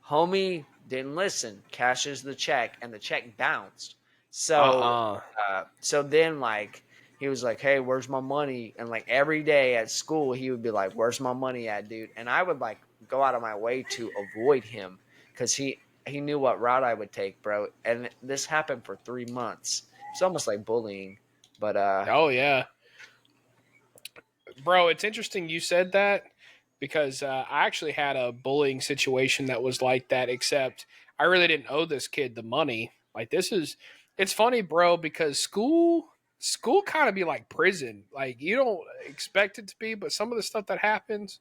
Homie didn't listen, cashes the check, and the check bounced. So, Uh-uh. so then like he was like, "Hey, where's my money?" And like every day at school, he would be like, "Where's my money at, dude?" And I would like go out of my way to avoid him because he knew what route I would take, bro. And this happened for 3 months. It's almost like bullying, but Oh yeah. Bro, it's interesting you said that because I actually had a bullying situation that was like that, except I really didn't owe this kid the money. Like it's funny, bro, because school kind of be like prison. Like you don't expect it to be, but some of the stuff that happens.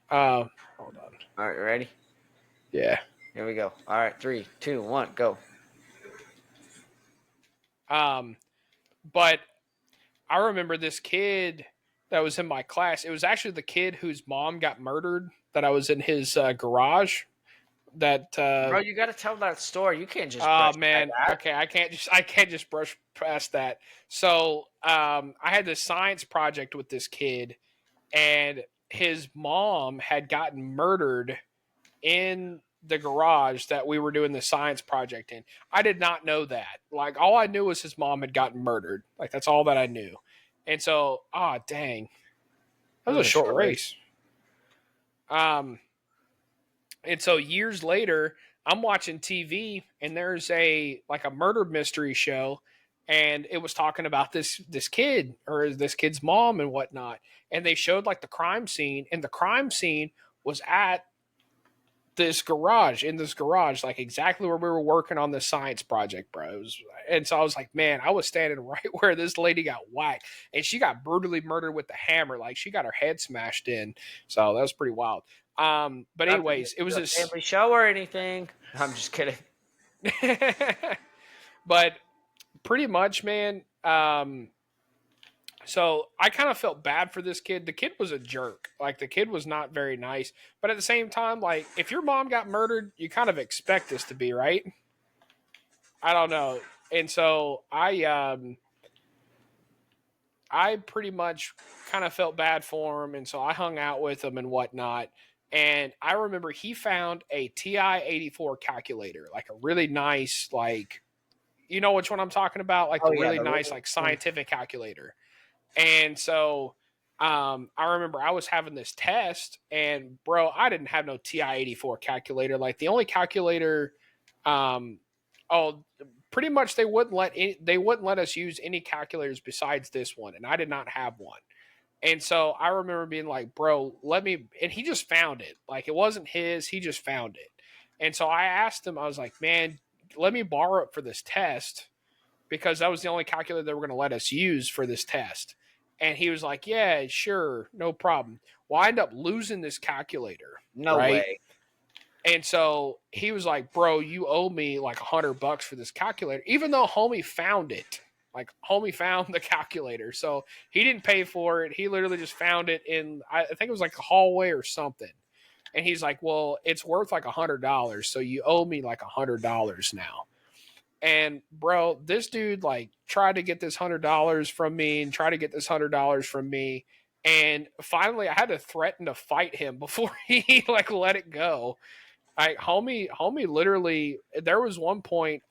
Hold on. all right, ready? Yeah. Here we go. All right, 3, 2, 1, go. Um, but I remember this kid that was in my class. It was actually the kid whose mom got murdered that I was in his garage. That Bro, you got to tell that story. You can't just oh brush by man, that. okay, I can't just brush past that. So I had this science project with this kid, and his mom had gotten murdered in the garage that we were doing the science project in. I did not know that. Like all I knew was his mom had gotten murdered. Like that's all that I knew. And so, dang, that That was a was a short short race. race. Um, and so years later, I'm watching TV and there's a murder mystery show, and it was talking about this kid or this kid's mom and whatnot. And they showed like the crime scene, and the crime scene was at this garage, like exactly where we were working on this science project, bro. And so I was like, man, I was standing right where this lady got whacked, and she got brutally murdered with the hammer. Like she got her head smashed in. So that was pretty wild. But Not to get anyways, it was into a this. family show or anything. I'm just kidding. But pretty much, man. So I kind of felt bad for this kid. The kid was a jerk. Like the kid was not very nice. But at the same time, like if your mom got murdered, you kind of expect this to be, right? I don't know. And so I pretty much kind of felt bad for him, and so I hung out with him and whatnot. And I remember he found a TI-84 calculator, like a really nice, like you know which one I'm talking about, like Oh the yeah, really the nice, little like one. scientific calculator. And so I remember I was having this test, and bro, I didn't have no TI-84 calculator. Like the only calculator, um, oh, pretty much they wouldn't let us use any calculators besides this one, and I did not have one. And so I remember being like, bro, let me, and he just found it. Like it wasn't his, he just found it. And so I asked him, I was like, man, let me borrow it for this test because that was the only calculator they were going to let us use for this test. And he was like, yeah, sure, no problem. Well, I ended up losing this calculator, No right? way. And so he was like, bro, you owe me like $100 for this calculator, even though homie found it. Like homie found the calculator. So he didn't pay for it. He literally just found it in, I think it was like a hallway or something. And he's like, well, it's worth like $100. So you owe me like $100 now. And bro, this dude like tried to get this $100 from me and try to get this $100 from me. And finally I had to threaten to fight him before he like let it go. Homie literally there was one point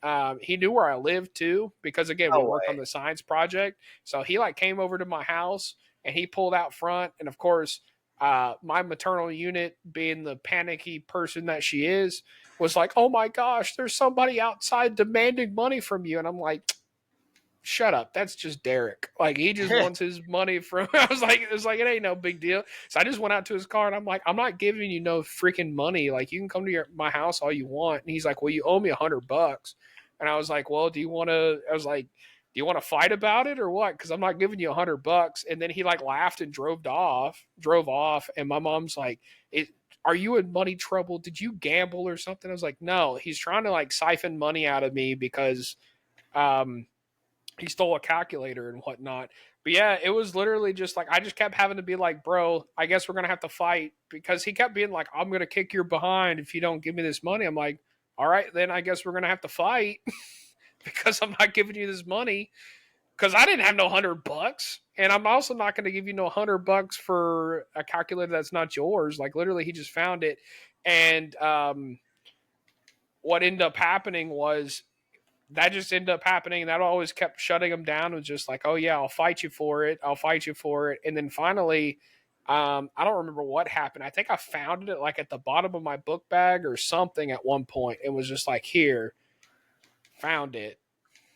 he knew where I lived too, because again we No worked on way. the science project. So he like came over to my house and he pulled out front, and of course my maternal unit, being the panicky person that she is, was like, oh my gosh, there's somebody outside demanding money from you. And I'm like, shut up, that's just Derek. Like he just wants his money from I was like, it ain't no big deal. So I just went out to his car and I'm like, I'm not giving you no freaking money. Like you can come to my house all you want. And he's like, well, you owe me $100. And I was like, well, I was like, do you want to fight about it or what? Because I'm not giving you $100. And then he like laughed and drove off. And my mom's like, are you in money trouble? Did you gamble or something? I was like, no, he's trying to like siphon money out of me because um he stole a calculator and whatnot. But yeah, it was literally just like I just kept having to be like, bro, I guess we're gonna have to fight, because he kept being like, I'm gonna kick your behind if you don't give me this money. I'm like, all right, then I guess we're gonna have to fight because I'm not giving you this money. because I didn't have no $100, and I'm also not going to give you no $100 for a calculator that's not yours. Like literally, he just found it, and what ended up happening was that just ended up happening. And that always kept shutting him down. It was just like, oh yeah, I'll fight you for it. I'll fight you for it. And then finally, I don't remember what happened. I think I found it like at the bottom of my book bag or something at one point. It was just like, here, found it.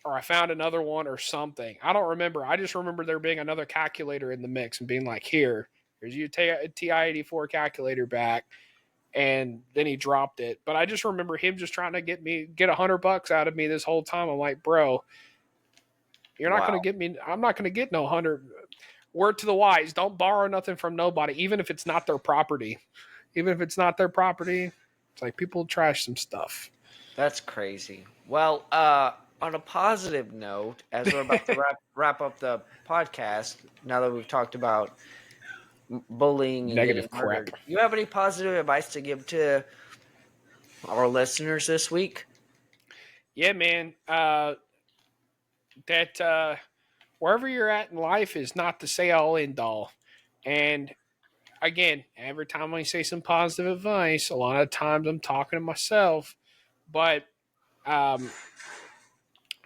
Or I found another one or something. I don't remember. I just remember there being another calculator in the mix and being like, here's your TI-84 calculator back. And then he dropped it. But I just remember him just trying to get $100 out of me this whole time. I'm like, bro, you're not going to get me. I'm not going to get no 100. Word to the wise: don't borrow nothing from nobody, even if it's not their property. Even if it's not their property, it's like people trash some stuff. That's crazy. Well, on a positive note, as we're about to wrap up the podcast, now that we've talked about bullying and Negative getting murdered, crap. you have any positive advice to give to our listeners this week? Yeah, man. That wherever you're at in life is not the say all end all. And again, every time I say some positive advice, a lot of times I'm talking to myself. But um,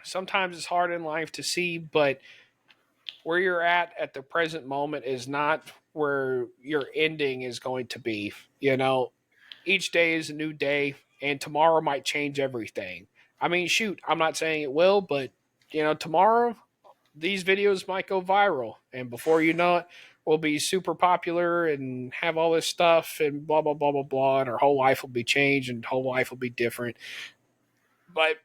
sometimes it's hard in life to see, but where you're at the present moment is not where your ending is going to be. You know, each day is a new day, and tomorrow might change everything. I mean, shoot, I'm not saying it will, but tomorrow these videos might go viral, and before you know it, we'll be super popular and have all this stuff and blah blah blah blah blah, and our whole life will be changed and whole life will be different. But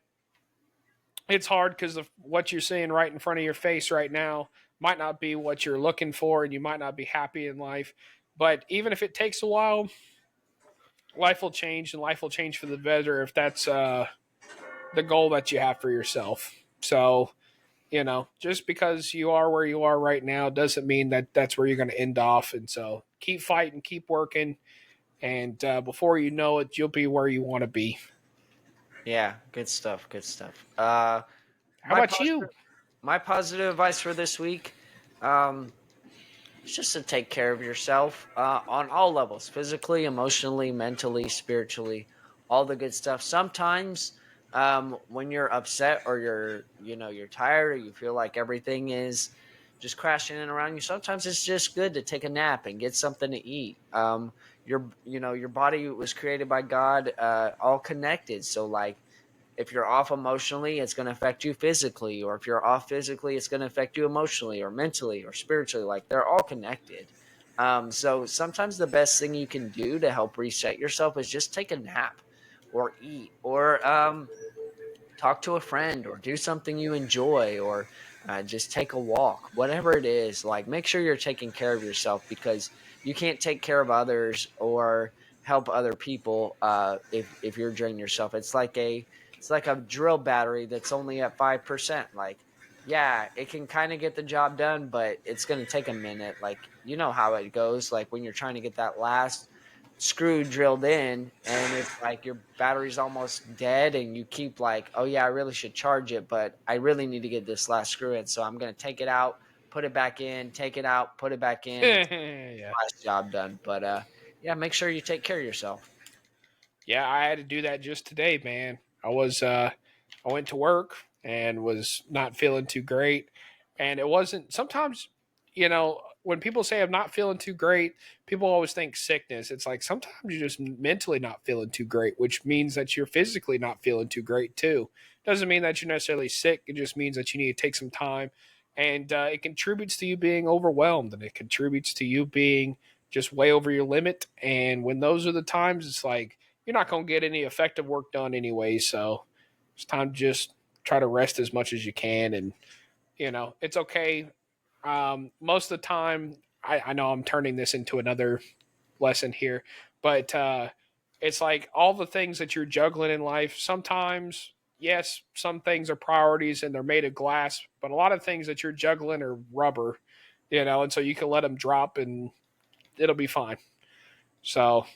it's hard because of what you're seeing right in front of your face right now might not be what you're looking for, and you might not be happy in life. But even if it takes a while, life will change, and life will change for the better if that's the goal that you have for yourself. So, just because you are where you are right now doesn't mean that that's where you're going to end off. And so keep fighting, keep working, and before you know it, you'll be where you want to be. Yeah, good stuff. Good stuff. How My about positive, you? my positive advice for this week, is just to take care of yourself on all levels, physically, emotionally, mentally, spiritually, all the good stuff. Sometimes when you're upset or you're tired or you feel like everything is just crashing in around you, sometimes it's just good to take a nap and get something to eat. Your body was created by God, all connected. So like, if you're off emotionally, it's going to affect you physically, or if you're off physically, it's going to affect you emotionally or mentally or spiritually. Like, they're all connected. So sometimes the best thing you can do to help reset yourself is just take a nap or eat, or talk to a friend, or do something you enjoy, or just take a walk, whatever it is. Like, make sure you're taking care of yourself, because you can't take care of others or help other people if you're draining yourself. It's like a drill battery that's only at 5%. Like, yeah, it can kind of get the job done, but it's going to take a minute. Like, you know how it goes. Like, when you're trying to get that last screw drilled in, and it's like your battery's almost dead, and you keep like, oh yeah, I really should charge it, but I really need to get this last screw in, so I'm going to take it out, put it back in, take it out, put it back in. It's Yeah. the last job done. But yeah, make sure you take care of yourself. Yeah, I had to do that just today, man. I went to work and was not feeling too great. And it wasn't sometimes, when people say I'm not feeling too great, people always think sickness. It's like sometimes you're just mentally not feeling too great, which means that you're physically not feeling too great too. Doesn't mean that you're necessarily sick. It just means that you need to take some time. And it contributes to you being overwhelmed, and it contributes to you being just way over your limit. And when those are the times, it's like, you're not going to get any effective work done anyway. So it's time to just try to rest as much as you can. And, it's okay. Most of the time, I know I'm turning this into another lesson here, but it's like all the things that you're juggling in life. Sometimes, yes, some things are priorities and they're made of glass, but a lot of things that you're juggling are rubber, and so you can let them drop and it'll be fine. So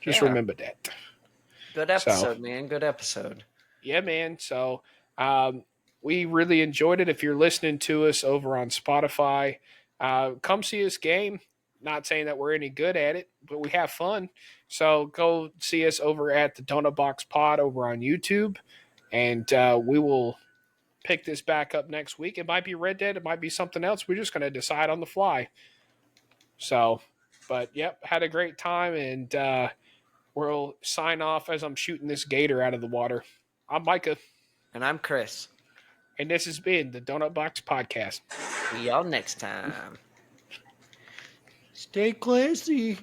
just Yeah, remember that. good So episode, man. Good episode. yeah, man. So um, We really enjoyed it. If you're listening to us over on Spotify, come see us game. Not saying that we're any good at it, but we have fun. So go see us over at the Donut Box Pod over on YouTube, and we will pick this back up next week. It might be Red Dead. It might be something else. We're just going to decide on the fly. So, but yep, had a great time, and we'll sign off as I'm shooting this gator out of the water. I'm Micah. And I'm Chris. And this has been the Donut Box Podcast. See y'all next time. Stay classy.